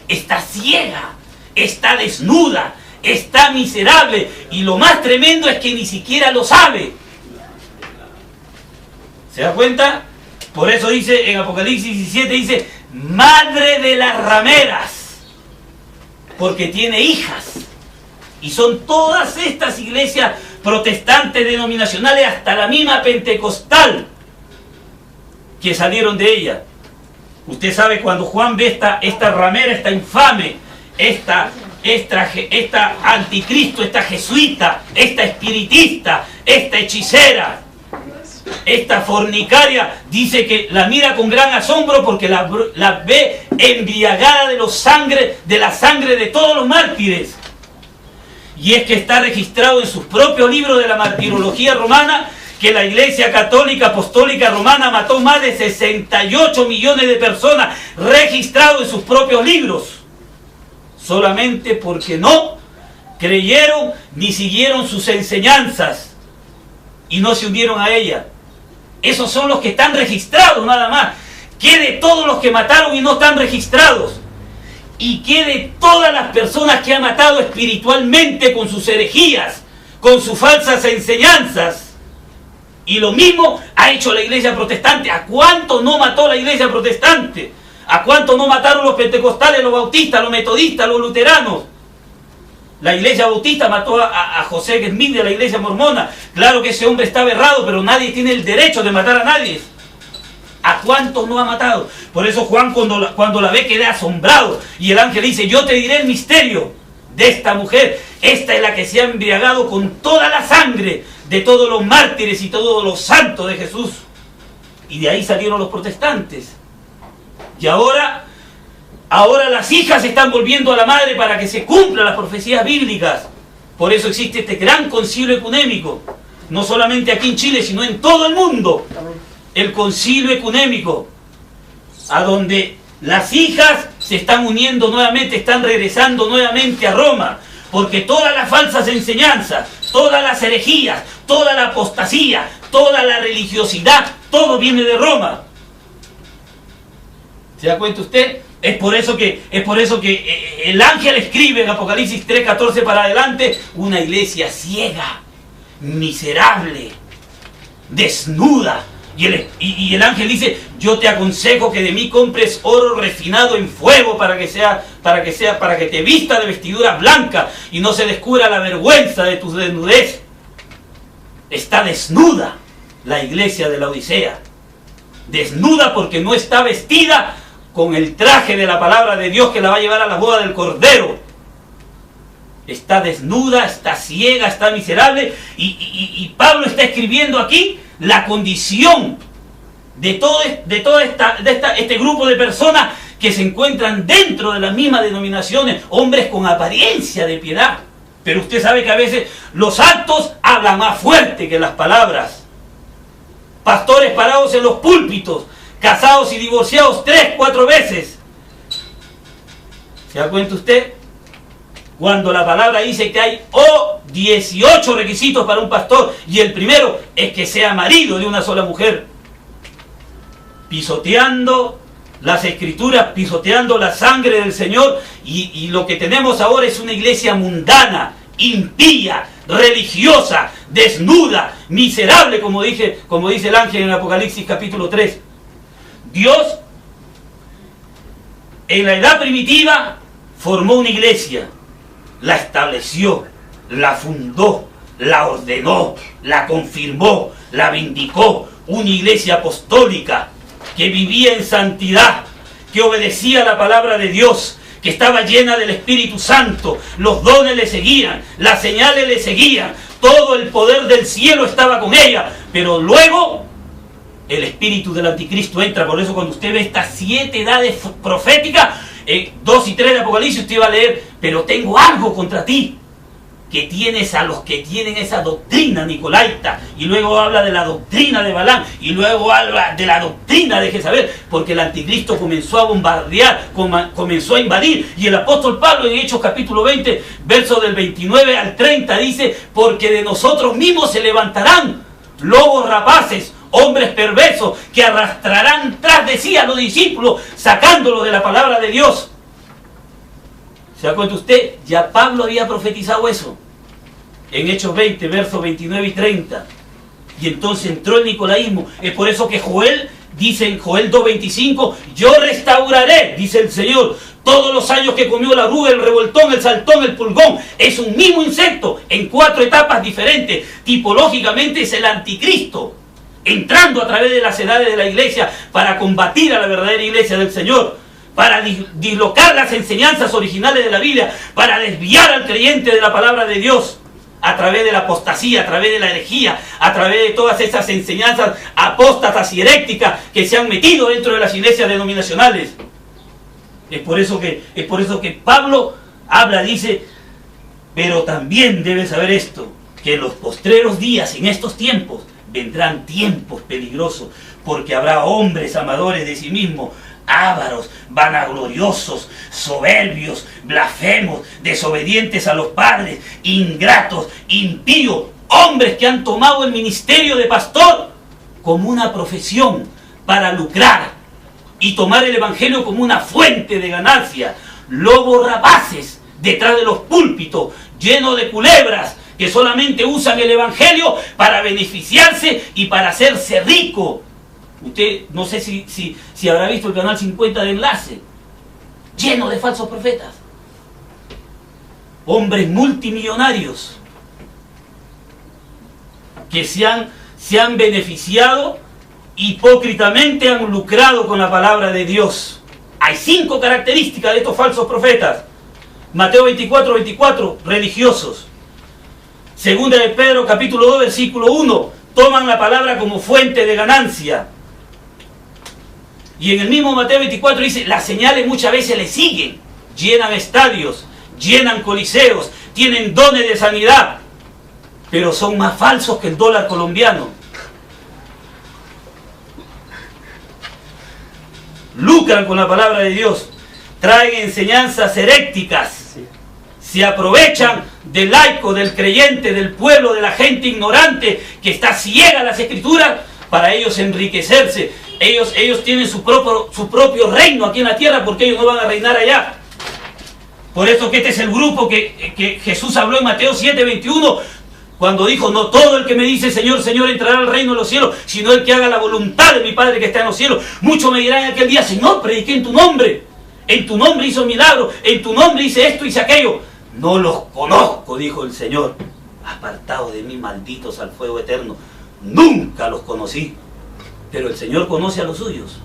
está ciega, está desnuda, está miserable, y lo más tremendo es que ni siquiera lo sabe. ¿Se da cuenta? Por eso dice en Apocalipsis 17, dice, madre de las rameras, porque tiene hijas. Y son todas estas iglesias protestantes denominacionales, hasta la misma pentecostal, que salieron de ella. Usted sabe, cuando Juan ve esta ramera, esta infame, esta anticristo, esta jesuita, esta espiritista, esta hechicera, esta fornicaria, dice que la mira con gran asombro porque la ve embriagada de la sangre de todos los mártires. Y es que está registrado en sus propios libros de la martirología romana que la iglesia católica apostólica romana mató más de 68 millones de personas, registrado en sus propios libros. solamente porque no creyeron ni siguieron sus enseñanzas y no se unieron a ella. Esos son los que están registrados nada más. ¿Qué de todos los que mataron y no están registrados? ¿Y qué de todas las personas que han matado espiritualmente con sus herejías, con sus falsas enseñanzas? Y lo mismo ha hecho la iglesia protestante. ¿A cuánto no mató la iglesia protestante? ¿A cuánto no mataron los pentecostales, los bautistas, los metodistas, los luteranos? La iglesia bautista mató a José Smith de la iglesia mormona. Claro que ese hombre estaba errado, pero nadie tiene el derecho de matar a nadie. ¿A cuántos no ha matado? Por eso Juan cuando la ve queda asombrado. Y el ángel dice, yo te diré el misterio de esta mujer. Esta es la que se ha embriagado con toda la sangre de todos los mártires y todos los santos de Jesús. Y de ahí salieron los protestantes. Y ahora las hijas están volviendo a la madre para que se cumplan las profecías bíblicas. Por eso existe este gran concilio ecuménico. No solamente aquí en Chile, sino en todo el mundo. El concilio ecuménico, a donde las hijas se están uniendo nuevamente, están regresando nuevamente a Roma. Porque todas las falsas enseñanzas, todas las herejías, toda la apostasía, toda la religiosidad, todo viene de Roma. ¿Se da cuenta usted? Es por eso que el ángel escribe en Apocalipsis 3:14 para adelante, una iglesia ciega, miserable, desnuda. Y el ángel dice, yo te aconsejo que de mí compres oro refinado en fuego para que te vista de vestiduras blancas y no se descubra la vergüenza de tu desnudez. Está desnuda la iglesia de la Odisea. Desnuda porque no está vestida con el traje de la palabra de Dios que la va a llevar a la boda del Cordero. Está desnuda, está ciega, está miserable. Y Pablo está escribiendo aquí la condición de todo este grupo de personas que se encuentran dentro de las mismas denominaciones, hombres con apariencia de piedad. Pero usted sabe que a veces los actos hablan más fuerte que las palabras. Pastores parados en los púlpitos, casados y divorciados 3, 4 veces. ¿Se da cuenta usted? Cuando la palabra dice que hay 18 requisitos para un pastor, y el primero es que sea marido de una sola mujer. Pisoteando las escrituras, pisoteando la sangre del Señor, y lo que tenemos ahora es una iglesia mundana, impía, religiosa, desnuda, miserable, como dice el ángel en Apocalipsis capítulo 3. Dios, en la edad primitiva, formó una iglesia, la estableció, la fundó, la ordenó, la confirmó, la vindicó, una iglesia apostólica que vivía en santidad, que obedecía la palabra de Dios, que estaba llena del Espíritu Santo, los dones le seguían, las señales le seguían, todo el poder del cielo estaba con ella, pero luego el espíritu del anticristo entra. Por eso cuando usted ve estas 7 edades proféticas, 2 y 3 de Apocalipsis, usted va a leer, pero tengo algo contra ti, que tienes a los que tienen esa doctrina nicolaita, y luego habla de la doctrina de Balaam, y luego habla de la doctrina de Jezabel, porque el anticristo comenzó a bombardear, comenzó a invadir, y el apóstol Pablo en Hechos capítulo 20, versos del 29 al 30 dice, porque de nosotros mismos se levantarán lobos rapaces, hombres perversos, que arrastrarán tras de sí a los discípulos, sacándolos de la palabra de Dios. ¿Se da cuenta usted? Ya Pablo había profetizado eso en Hechos 20, versos 29 y 30. Y entonces entró el nicolaísmo. Es por eso que Joel dice en Joel 2:25, yo restauraré, dice el Señor, todos los años que comió la oruga, el revoltón, el saltón, el pulgón. Es un mismo insecto en 4 etapas diferentes. Tipológicamente es el anticristo, entrando a través de las edades de la iglesia para combatir a la verdadera iglesia del Señor, para dislocar las enseñanzas originales de la Biblia, para desviar al creyente de la palabra de Dios, a través de la apostasía, a través de la herejía, a través de todas esas enseñanzas apóstatas y heréticas que se han metido dentro de las iglesias denominacionales. Es por eso que Pablo habla, dice, pero también debes saber esto, que en los postreros días, en estos tiempos, vendrán tiempos peligrosos, porque habrá hombres amadores de sí mismos, ávaros, vanagloriosos, soberbios, blasfemos, desobedientes a los padres, ingratos, impíos, hombres que han tomado el ministerio de pastor como una profesión para lucrar y tomar el evangelio como una fuente de ganancia, lobos rapaces detrás de los púlpitos, llenos de culebras, que solamente usan el evangelio para beneficiarse y para hacerse rico. Usted, no sé si habrá visto el canal 50 de Enlace, lleno de falsos profetas, hombres multimillonarios que se han beneficiado, hipócritamente han lucrado con la palabra de Dios. Hay 5 características de estos falsos profetas. Mateo 24, religiosos. Segunda de Pedro, capítulo 2, versículo 1, toman la palabra como fuente de ganancia. Y en el mismo Mateo 24 dice, las señales muchas veces le siguen. Llenan estadios, llenan coliseos, tienen dones de sanidad, pero son más falsos que el dólar colombiano. Lucran con la palabra de Dios, traen enseñanzas heréticas, se aprovechan del laico, del creyente, del pueblo, de la gente ignorante que está ciega a las escrituras para ellos enriquecerse. Ellos tienen su propio reino aquí en la tierra porque ellos no van a reinar allá. Por eso que este es el grupo que Jesús habló en Mateo 7:21, cuando dijo, no todo el que me dice Señor, Señor entrará al reino de los cielos, sino el que haga la voluntad de mi Padre que está en los cielos. Muchos me dirán en aquel día, Señor, prediqué en tu nombre hizo milagros, en tu nombre hice esto, hice aquello. No los conozco, dijo el Señor, apartados de mí, malditos al fuego eterno. Nunca los conocí. Pero el Señor conoce a los suyos.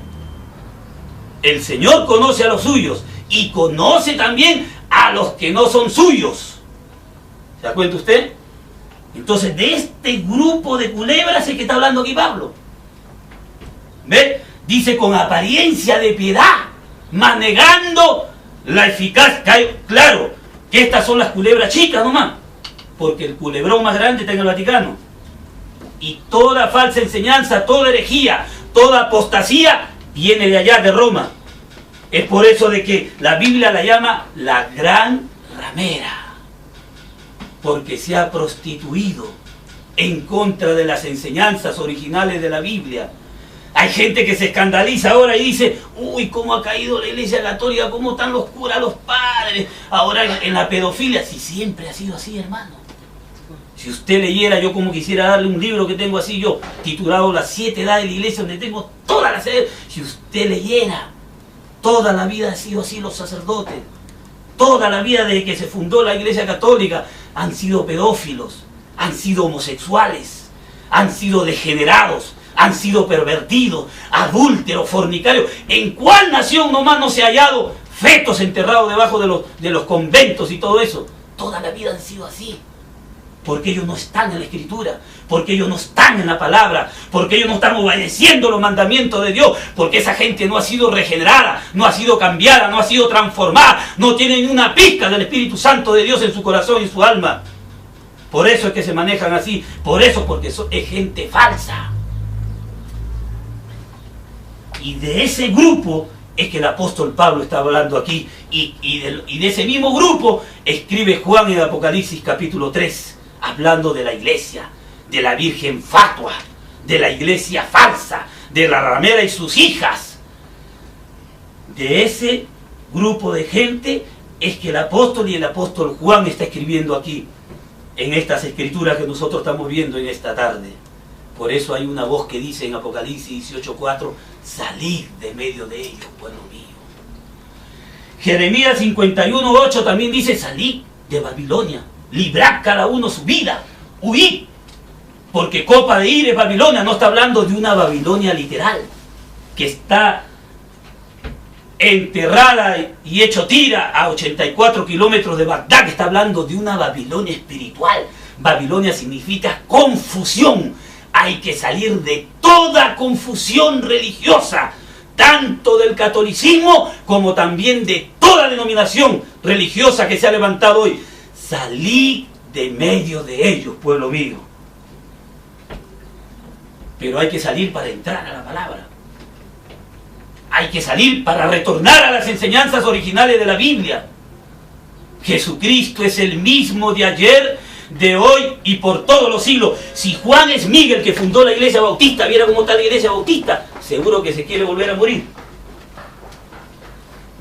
El Señor conoce a los suyos y conoce también a los que no son suyos. ¿Se da cuenta usted? Entonces, de este grupo de culebras es que está hablando aquí Pablo. ¿Ve? Dice, con apariencia de piedad, mas negando la eficacia. Claro, que estas son las culebras chicas nomás, porque el culebrón más grande está en el Vaticano. Y toda falsa enseñanza, toda herejía, toda apostasía viene de allá, de Roma. Es por eso de que la Biblia la llama la gran ramera, porque se ha prostituido en contra de las enseñanzas originales de la Biblia. Hay gente que se escandaliza ahora y dice, uy, cómo ha caído la Iglesia Católica, cómo están los curas, los padres, ahora en la pedofilia. Si siempre ha sido así, hermano. Si usted leyera, yo como quisiera darle un libro que tengo así, yo, titulado Las 7 edades de la Iglesia, donde tengo todas las edades. Si usted leyera, toda la vida ha sido así los sacerdotes. Toda la vida desde que se fundó la Iglesia Católica han sido pedófilos, han sido homosexuales, han sido degenerados, han sido pervertidos, adúlteros, fornicarios. ¿En cuál nación nomás no se ha hallado fetos enterrados debajo de los conventos y todo eso? Toda la vida han sido así. Porque ellos no están en la Escritura, porque ellos no están en la palabra, porque ellos no están obedeciendo los mandamientos de Dios, porque esa gente no ha sido regenerada, no ha sido cambiada, no ha sido transformada, no tienen una pizca del Espíritu Santo de Dios en su corazón y en su alma. Por eso es que se manejan así, por eso, porque es gente falsa. Y de ese grupo es que el apóstol Pablo está hablando aquí, y de ese mismo grupo escribe Juan en Apocalipsis capítulo 3, hablando de la iglesia, de la virgen fatua, de la iglesia falsa, de la ramera y sus hijas. De ese grupo de gente es que el apóstol Juan está escribiendo aquí, en estas escrituras que nosotros estamos viendo en esta tarde. Por eso hay una voz que dice en Apocalipsis 18:4, salid de medio de ellos, pueblo mío. Jeremías 51:8 también dice, salid de Babilonia, librad cada uno su vida, huid, porque copa de ira es Babilonia. No está hablando de una Babilonia literal, que está enterrada y hecho tira a 84 kilómetros de Bagdad, que está hablando de una Babilonia espiritual. Babilonia significa confusión. Hay que salir de toda confusión religiosa, tanto del catolicismo como también de toda denominación religiosa que se ha levantado hoy. Salí de medio de ellos, pueblo mío. Pero hay que salir para entrar a la palabra. hay que salir para retornar a las enseñanzas originales de la Biblia. Jesucristo es el mismo de ayer, de hoy y por todos los siglos. Si Juan Smigel, que fundó la iglesia bautista, viera cómo está la iglesia bautista, seguro que se quiere volver a morir.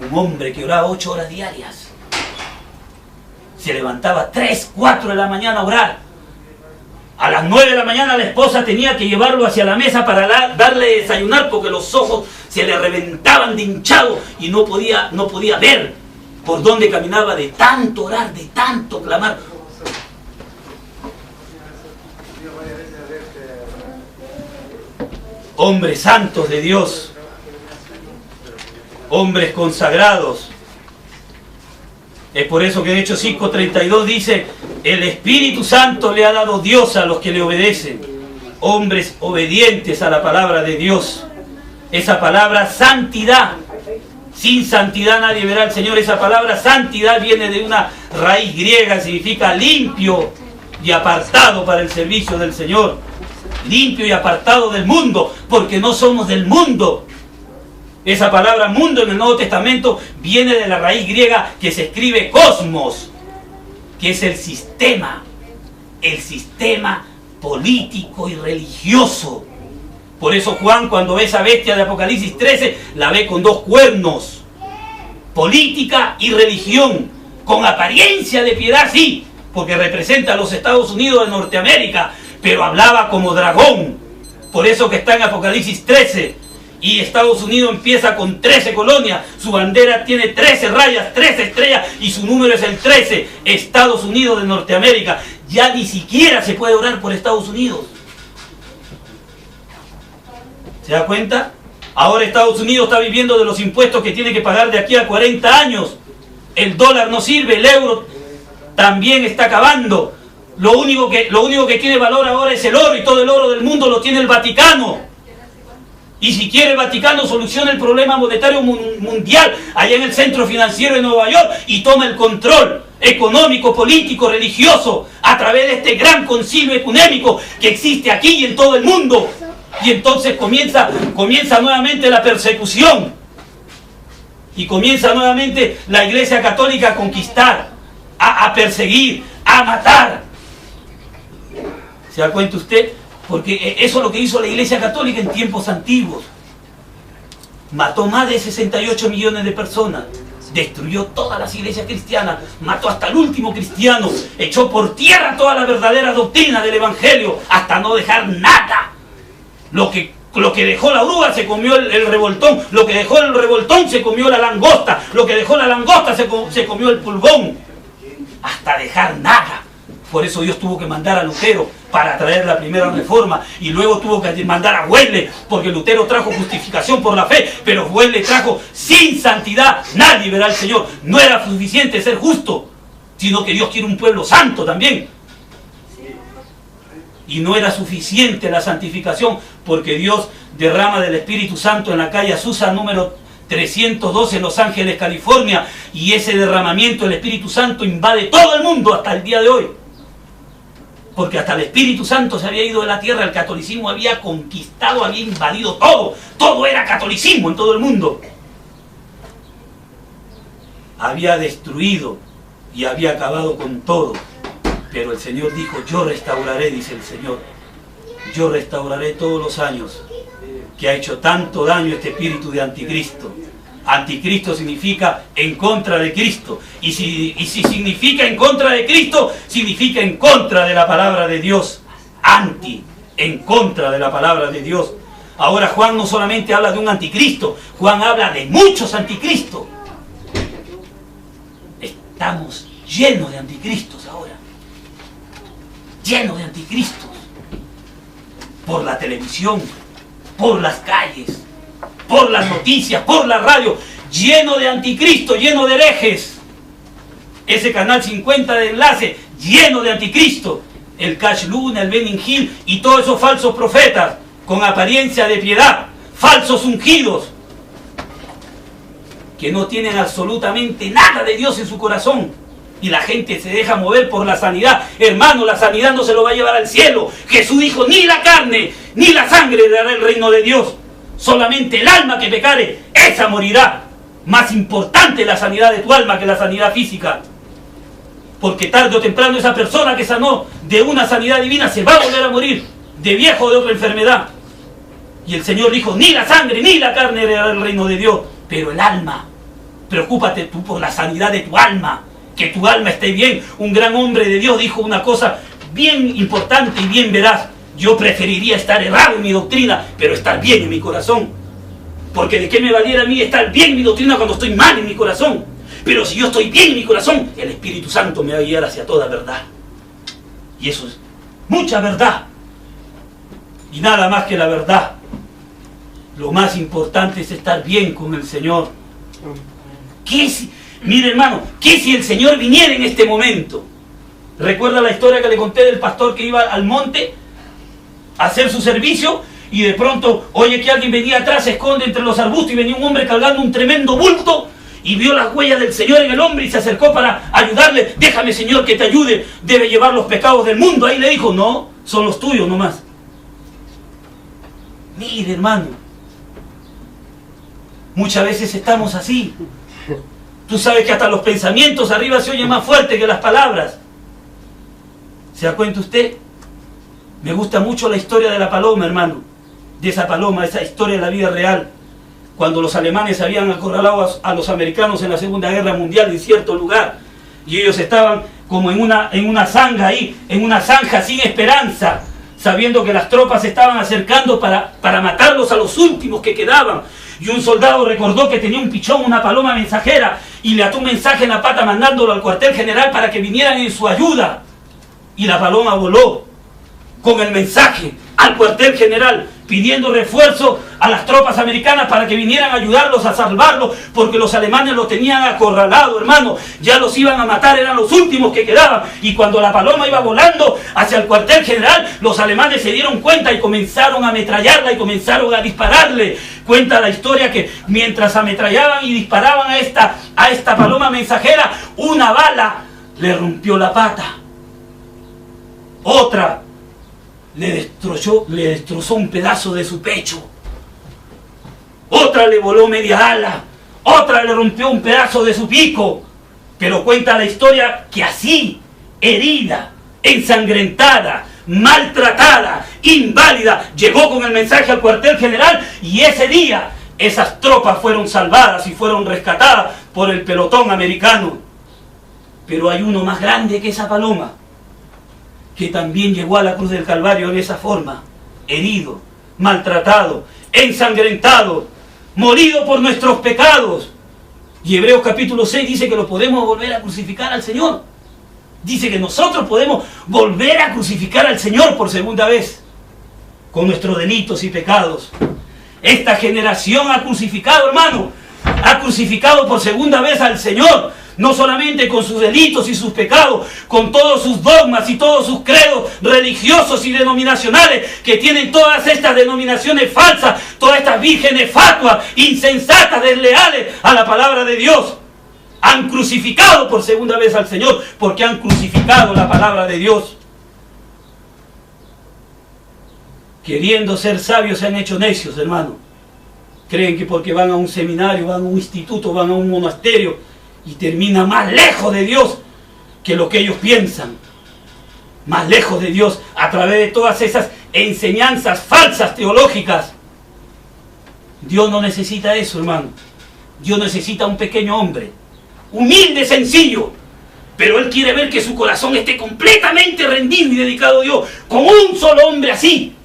Un hombre que oraba 8 horas diarias. Se levantaba 3, 4 de la mañana a orar. A las 9 de la mañana la esposa tenía que llevarlo hacia la mesa para darle desayunar, porque los ojos se le reventaban de hinchado y no podía ver por dónde caminaba de tanto orar, de tanto clamar. Hombres santos de Dios, hombres consagrados. Es por eso que en Hechos 5:32 dice: el Espíritu Santo le ha dado Dios a los que le obedecen. Hombres obedientes a la palabra de Dios. Esa palabra santidad. Sin santidad nadie verá al Señor. Esa palabra santidad viene de una raíz griega, significa limpio y apartado para el servicio del Señor. Limpio y apartado del mundo, porque no somos del mundo. Esa palabra mundo en el Nuevo Testamento viene de la raíz griega que se escribe cosmos, que es el sistema político y religioso. Por eso Juan, cuando ve esa bestia de Apocalipsis 13, la ve con 2 cuernos: política y religión, con apariencia de piedad, sí, porque representa a los Estados Unidos de Norteamérica, pero hablaba como dragón. Por eso que está en Apocalipsis 13. Y Estados Unidos empieza con 13 colonias, su bandera tiene 13 rayas, 13 estrellas y su número es el 13, Estados Unidos de Norteamérica. Ya ni siquiera se puede orar por Estados Unidos. ¿Se da cuenta? Ahora Estados Unidos está viviendo de los impuestos que tiene que pagar de aquí a 40 años. El dólar no sirve, el euro también está acabando. Lo único que tiene valor ahora es el oro, y todo el oro del mundo lo tiene el Vaticano. Y si quiere el Vaticano soluciona el problema monetario mundial allá en el centro financiero de Nueva York y toma el control económico, político, religioso a través de este gran concilio ecuménico que existe aquí y en todo el mundo. Y entonces comienza nuevamente la persecución y comienza nuevamente la Iglesia Católica a conquistar, a perseguir, a matar. ¿Se da cuenta usted? Porque eso es lo que hizo la Iglesia Católica en tiempos antiguos. Mató más de 68 millones de personas. Destruyó todas las iglesias cristianas. Mató hasta el último cristiano. Echó por tierra toda la verdadera doctrina del Evangelio, hasta no dejar nada. Lo que dejó la oruga se comió el revoltón. Lo que dejó el revoltón se comió la langosta. Lo que dejó la langosta se comió el pulgón. Hasta dejar nada. Por eso Dios tuvo que mandar a Lutero para traer la primera reforma, y luego tuvo que mandar a Wesley, porque Lutero trajo justificación por la fe, pero Wesley trajo sin santidad nadie verá al Señor. No era suficiente ser justo, sino que Dios quiere un pueblo santo también. Y no era suficiente la santificación, porque Dios derrama del Espíritu Santo en la calle Azusa número 312 en Los Ángeles, California, y ese derramamiento del Espíritu Santo invade todo el mundo hasta el día de hoy. Porque hasta el Espíritu Santo se había ido de la tierra, el catolicismo había conquistado, había invadido todo. Todo era catolicismo en todo el mundo. Había destruido y había acabado con todo. Pero el Señor dijo: yo restauraré, dice el Señor. Yo restauraré todos los años que ha hecho tanto daño este espíritu de anticristo. Anticristo significa en contra de Cristo. Y si significa en contra de Cristo, significa en contra de la palabra de Dios. En contra de la palabra de Dios. Ahora Juan no solamente habla de un anticristo, Juan habla de muchos anticristos. Estamos llenos de anticristos ahora. Llenos de anticristos. Por la televisión, por las calles, por las noticias, por la radio, lleno de anticristo, lleno de herejes. Ese canal 50 de enlace, lleno de anticristo. El Cash Luna, el Benning Hill y todos esos falsos profetas con apariencia de piedad, falsos ungidos, que no tienen absolutamente nada de Dios en su corazón. Y la gente se deja mover por la sanidad. Hermano, la sanidad no se lo va a llevar al cielo. Jesús dijo: ni la carne ni la sangre dará el reino de Dios. Solamente el alma que pecare, esa morirá. Más importante la sanidad de tu alma que la sanidad física. Porque tarde o temprano esa persona que sanó de una sanidad divina se va a volver a morir, de viejo o de otra enfermedad. Y el Señor dijo, ni la sangre ni la carne heredará el reino de Dios, pero el alma. Preocúpate tú por la sanidad de tu alma, que tu alma esté bien. Un gran hombre de Dios dijo una cosa bien importante y bien veraz. Yo preferiría estar errado en mi doctrina, pero estar bien en mi corazón. Porque de qué me valiera a mí estar bien en mi doctrina cuando estoy mal en mi corazón. Pero si yo estoy bien en mi corazón, el Espíritu Santo me va a guiar hacia toda verdad. Y eso es mucha verdad. Y nada más que la verdad. Lo más importante es estar bien con el Señor. Mire, hermano, ¿qué si el Señor viniera en este momento? ¿Recuerda la historia que le conté del pastor que iba al monte a hacer su servicio? Y de pronto oye que alguien venía atrás, se esconde entre los arbustos y venía un hombre cargando un tremendo bulto y vio las huellas del Señor en el hombre y se acercó para ayudarle. Déjame, Señor, que te ayude, debe llevar los pecados del mundo. Ahí le dijo, no, son los tuyos nomás. Mire, hermano, muchas veces estamos así. Tú sabes que hasta los pensamientos arriba se oyen más fuerte que las palabras. ¿Se da cuenta usted? Me gusta mucho la historia de la paloma, hermano. De esa paloma, esa historia de la vida real. Cuando los alemanes habían acorralado a los americanos en la Segunda Guerra Mundial en cierto lugar. Y ellos estaban como en una zanja ahí, en una zanja sin esperanza, sabiendo que las tropas se estaban acercando para matarlos a los últimos que quedaban. Y un soldado recordó que tenía un pichón, una paloma mensajera, y le ató un mensaje en la pata mandándolo al cuartel general para que vinieran en su ayuda. Y la paloma voló con el mensaje al cuartel general, pidiendo refuerzo a las tropas americanas para que vinieran a ayudarlos a salvarlos, porque los alemanes los tenían acorralado, hermano. Ya los iban a matar, eran los últimos que quedaban. Y cuando la paloma iba volando hacia el cuartel general, los alemanes se dieron cuenta y comenzaron a ametrallarla y comenzaron a dispararle. Cuenta la historia que mientras ametrallaban y disparaban a esta paloma mensajera, una bala le rompió la pata. Otra le destrozó un pedazo de su pecho. Otra le voló media ala. Otra le rompió un pedazo de su pico. Pero cuenta la historia que así, herida, ensangrentada, maltratada, inválida, llegó con el mensaje al cuartel general, y ese día esas tropas fueron salvadas y fueron rescatadas por el pelotón americano. Pero hay uno más grande que esa paloma, que también llegó a la cruz del Calvario en esa forma, herido, maltratado, ensangrentado, morido por nuestros pecados. Y Hebreos capítulo 6 dice que lo podemos volver a crucificar al Señor. Dice que nosotros podemos volver a crucificar al Señor por segunda vez, con nuestros delitos y pecados. Esta generación ha crucificado, hermano, ha crucificado por segunda vez al Señor. No solamente con sus delitos y sus pecados, con todos sus dogmas y todos sus credos religiosos y denominacionales que tienen todas estas denominaciones falsas, todas estas vírgenes fatuas, insensatas, desleales a la palabra de Dios. Han crucificado por segunda vez al Señor porque han crucificado la palabra de Dios. Queriendo ser sabios se han hecho necios, hermano. Creen que porque van a un seminario, van a un instituto, van a un monasterio, y termina más lejos de Dios que lo que ellos piensan. Más lejos de Dios a través de todas esas enseñanzas falsas teológicas. Dios no necesita eso, hermano. Dios necesita un pequeño hombre, humilde, sencillo, pero Él quiere ver que su corazón esté completamente rendido y dedicado a Dios. Con un solo hombre así,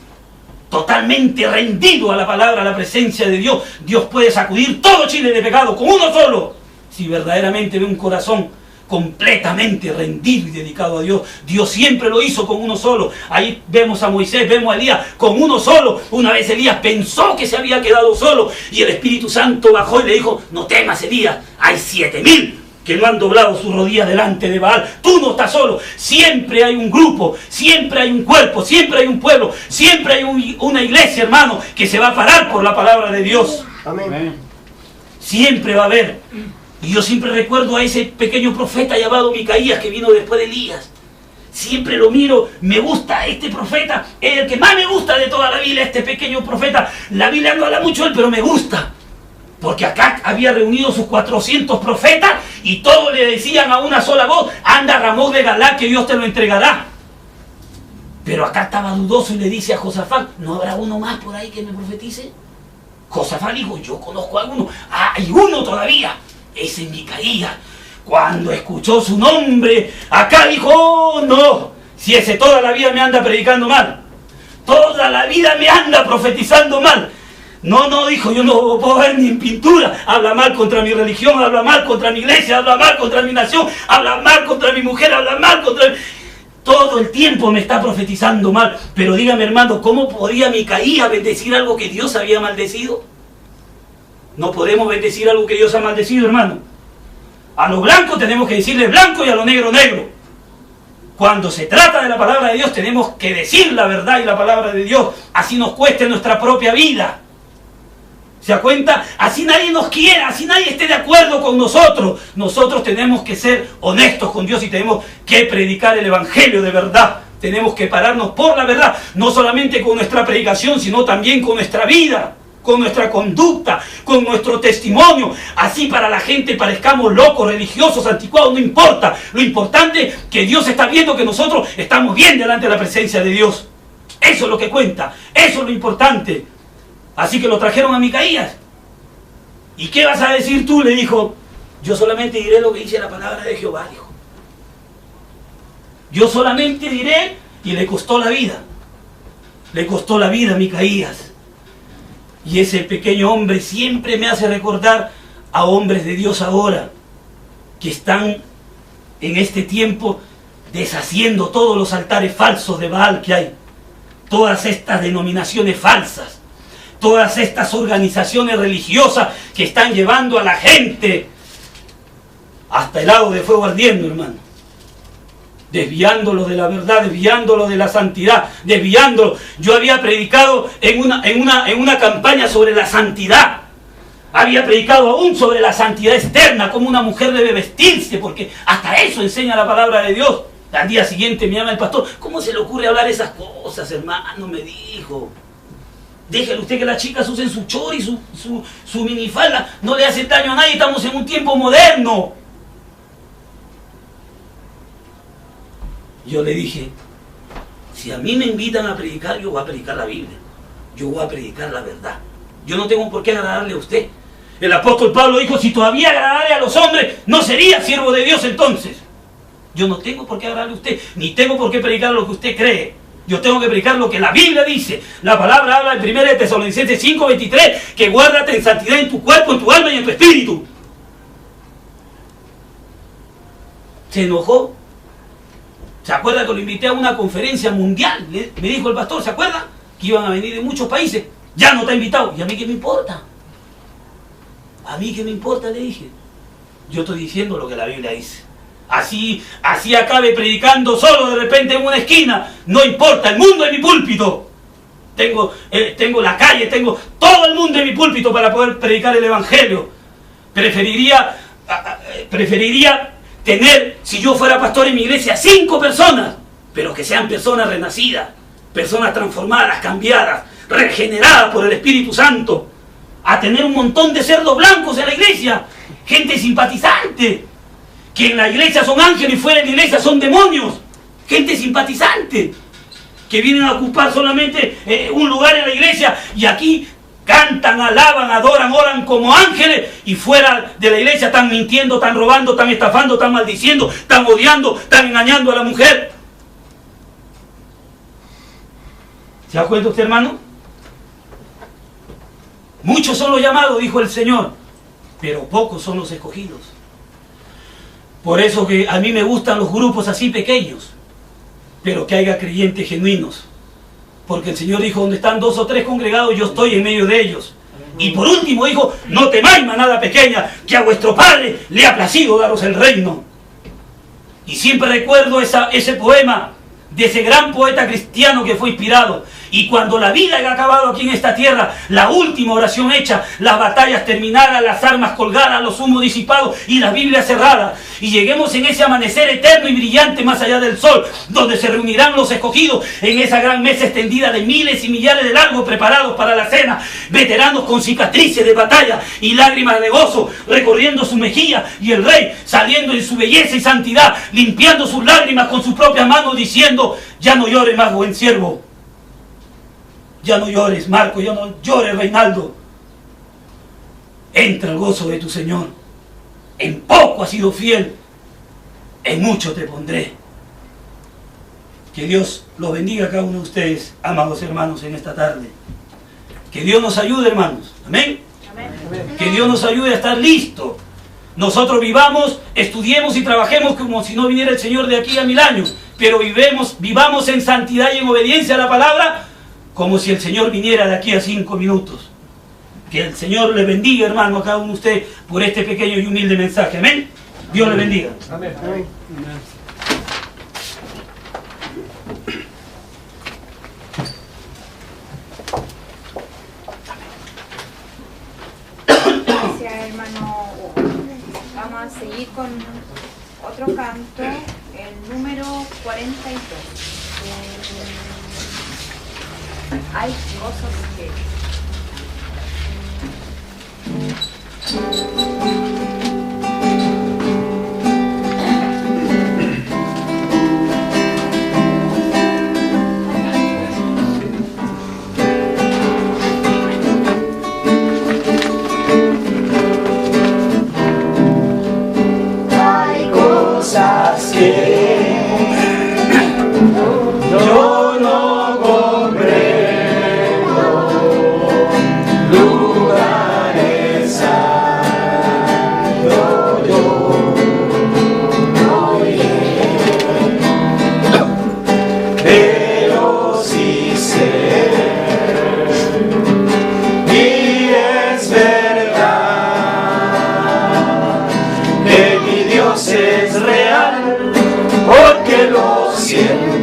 totalmente rendido a la palabra, a la presencia de Dios, Dios puede sacudir todo Chile de pecado con uno solo. Si verdaderamente ve un corazón completamente rendido y dedicado a Dios. Dios siempre lo hizo con uno solo. Ahí vemos a Moisés, vemos a Elías con uno solo. Una vez Elías pensó que se había quedado solo y el Espíritu Santo bajó y le dijo: no temas, Elías, hay 7000 que no han doblado sus rodillas delante de Baal. Tú no estás solo. Siempre hay un grupo, siempre hay un cuerpo, siempre hay un pueblo, siempre hay una iglesia, hermano, que se va a parar por la palabra de Dios. Amén. Siempre va a haber. Y yo siempre recuerdo a ese pequeño profeta llamado Micaías que vino después de Elías. Siempre lo miro, me gusta este profeta, es el que más me gusta de toda la Biblia, este pequeño profeta. La Biblia no habla mucho de él, pero me gusta. Porque acá había reunido sus 400 profetas y todos le decían a una sola voz: anda Ramón de Galaad, que Dios te lo entregará. Pero acá estaba dudoso y le dice a Josafat: ¿no habrá uno más por ahí que me profetice? Josafat dijo: yo conozco a alguno. Ah, hay uno todavía. Ese es Micaías. Cuando escuchó su nombre, acá dijo: oh, no, si ese toda la vida me anda predicando mal. Toda la vida me anda profetizando mal. No, dijo, yo no puedo ver ni en pintura. Habla mal contra mi religión, habla mal contra mi iglesia, habla mal contra mi nación, habla mal contra mi mujer, habla mal contra... Todo el tiempo me está profetizando mal. Pero dígame, hermano, ¿cómo podía Micaías bendecir algo que Dios había maldecido? No podemos bendecir algo que Dios ha maldecido, hermano. A lo blanco tenemos que decirle blanco y a lo negro, negro. Cuando se trata de la palabra de Dios tenemos que decir la verdad y la palabra de Dios. Así nos cueste nuestra propia vida. ¿Se da cuenta? Así nadie nos quiera, así nadie esté de acuerdo con nosotros. Nosotros tenemos que ser honestos con Dios y tenemos que predicar el evangelio de verdad. Tenemos que pararnos por la verdad, no solamente con nuestra predicación, sino también con nuestra vida, con nuestra conducta, con nuestro testimonio. Así para la gente parezcamos locos, religiosos, anticuados, no importa. Lo importante es que Dios está viendo que nosotros estamos bien delante de la presencia de Dios. Eso es lo que cuenta, eso es lo importante. Así que lo trajeron a Micaías. ¿Y qué vas a decir tú? Le dijo: yo solamente diré lo que dice la palabra de Jehová, dijo. Yo solamente diré, y le costó la vida. Le costó la vida a Micaías. Y ese pequeño hombre siempre me hace recordar a hombres de Dios ahora, que están en este tiempo deshaciendo todos los altares falsos de Baal que hay. Todas estas denominaciones falsas. Todas estas organizaciones religiosas que están llevando a la gente hasta el lago de fuego ardiendo, hermano. Desviándolo de la verdad, desviándolo de la santidad, desviándolo. Yo había predicado en una campaña sobre la santidad. Había predicado aún sobre la santidad externa, cómo una mujer debe vestirse, porque hasta eso enseña la palabra de Dios. Al día siguiente me llama el pastor: ¿cómo se le ocurre hablar esas cosas, hermano? Me dijo: déjele usted que las chicas usen su chori, su minifalda, no le hace daño a nadie, estamos en un tiempo moderno. Yo le dije: si a mí me invitan a predicar, yo voy a predicar la Biblia, yo voy a predicar la verdad. Yo no tengo por qué agradarle a usted. El apóstol Pablo dijo: si todavía agradara a los hombres, no sería siervo de Dios entonces. Yo no tengo por qué agradarle a usted, ni tengo por qué predicar lo que usted cree. Yo tengo que predicar lo que la Biblia dice. La palabra habla en 1 Tesalonicenses 5:23, que guárdate en santidad en tu cuerpo, en tu alma y en tu espíritu. Se enojó. ¿Se acuerda que lo invité a una conferencia mundial? Me dijo el pastor, ¿se acuerda? Que iban a venir de muchos países. Ya no está invitado. ¿Y a mí qué me importa? ¿A mí qué me importa? Le dije. Yo estoy diciendo lo que la Biblia dice. Así acabe predicando solo de repente en una esquina. No importa, el mundo es mi púlpito. Tengo la calle, tengo todo el mundo en mi púlpito para poder predicar el evangelio. Preferiría tener, si yo fuera pastor en mi iglesia, 5 personas, pero que sean personas renacidas, personas transformadas, cambiadas, regeneradas por el Espíritu Santo. A tener un montón de cerdos blancos en la iglesia, gente simpatizante, que en la iglesia son ángeles y fuera de la iglesia son demonios, gente simpatizante, que vienen a ocupar solamente un lugar en la iglesia y aquí cantan, alaban, adoran, oran como ángeles y fuera de la iglesia están mintiendo, están robando, están estafando, están maldiciendo, están odiando, están engañando a la mujer. ¿Se da cuenta usted, hermano? Muchos son los llamados, dijo el Señor, pero pocos son los escogidos. Por eso que a mí me gustan los grupos así pequeños, pero que haya creyentes genuinos. Porque el Señor dijo: donde están 2 o 3 congregados, yo estoy en medio de ellos. Y por último dijo: no temáis, manada pequeña, que a vuestro Padre le ha placido daros el reino. Y siempre recuerdo ese poema de ese gran poeta cristiano que fue inspirado. Y cuando la vida haya acabado aquí en esta tierra, la última oración hecha, las batallas terminadas, las armas colgadas, los humos disipados y la Biblia cerrada, y lleguemos en ese amanecer eterno y brillante más allá del sol, donde se reunirán los escogidos en esa gran mesa extendida de miles y millares de largos preparados para la cena, veteranos con cicatrices de batalla y lágrimas de gozo recorriendo su mejilla, y el rey saliendo en su belleza y santidad, limpiando sus lágrimas con sus propias manos, diciendo: ya no llores más, buen siervo. Ya no llores, Marco, ya no llores, Reinaldo. Entra al gozo de tu Señor. En poco has sido fiel, en mucho te pondré. Que Dios los bendiga a cada uno de ustedes, amados hermanos, en esta tarde. Que Dios nos ayude, hermanos. Amén. Amén. Que Dios nos ayude a estar listos. Nosotros vivamos, estudiemos y trabajemos como si no viniera el Señor de aquí a 1000 años. Pero vivamos en santidad y en obediencia a la palabra, como si el Señor viniera de aquí a 5 minutos. Que el Señor le bendiga, hermano, a cada uno de ustedes por este pequeño y humilde mensaje. Amén. Dios le bendiga. Amén. Amén. Gracias, hermano. Vamos a seguir con otro canto, el número 42. Hay cosas que... Hay cosas que yo no comprendo, lugares santos yo no llego, pero sí sé, y es verdad que mi Dios es real, porque lo siento.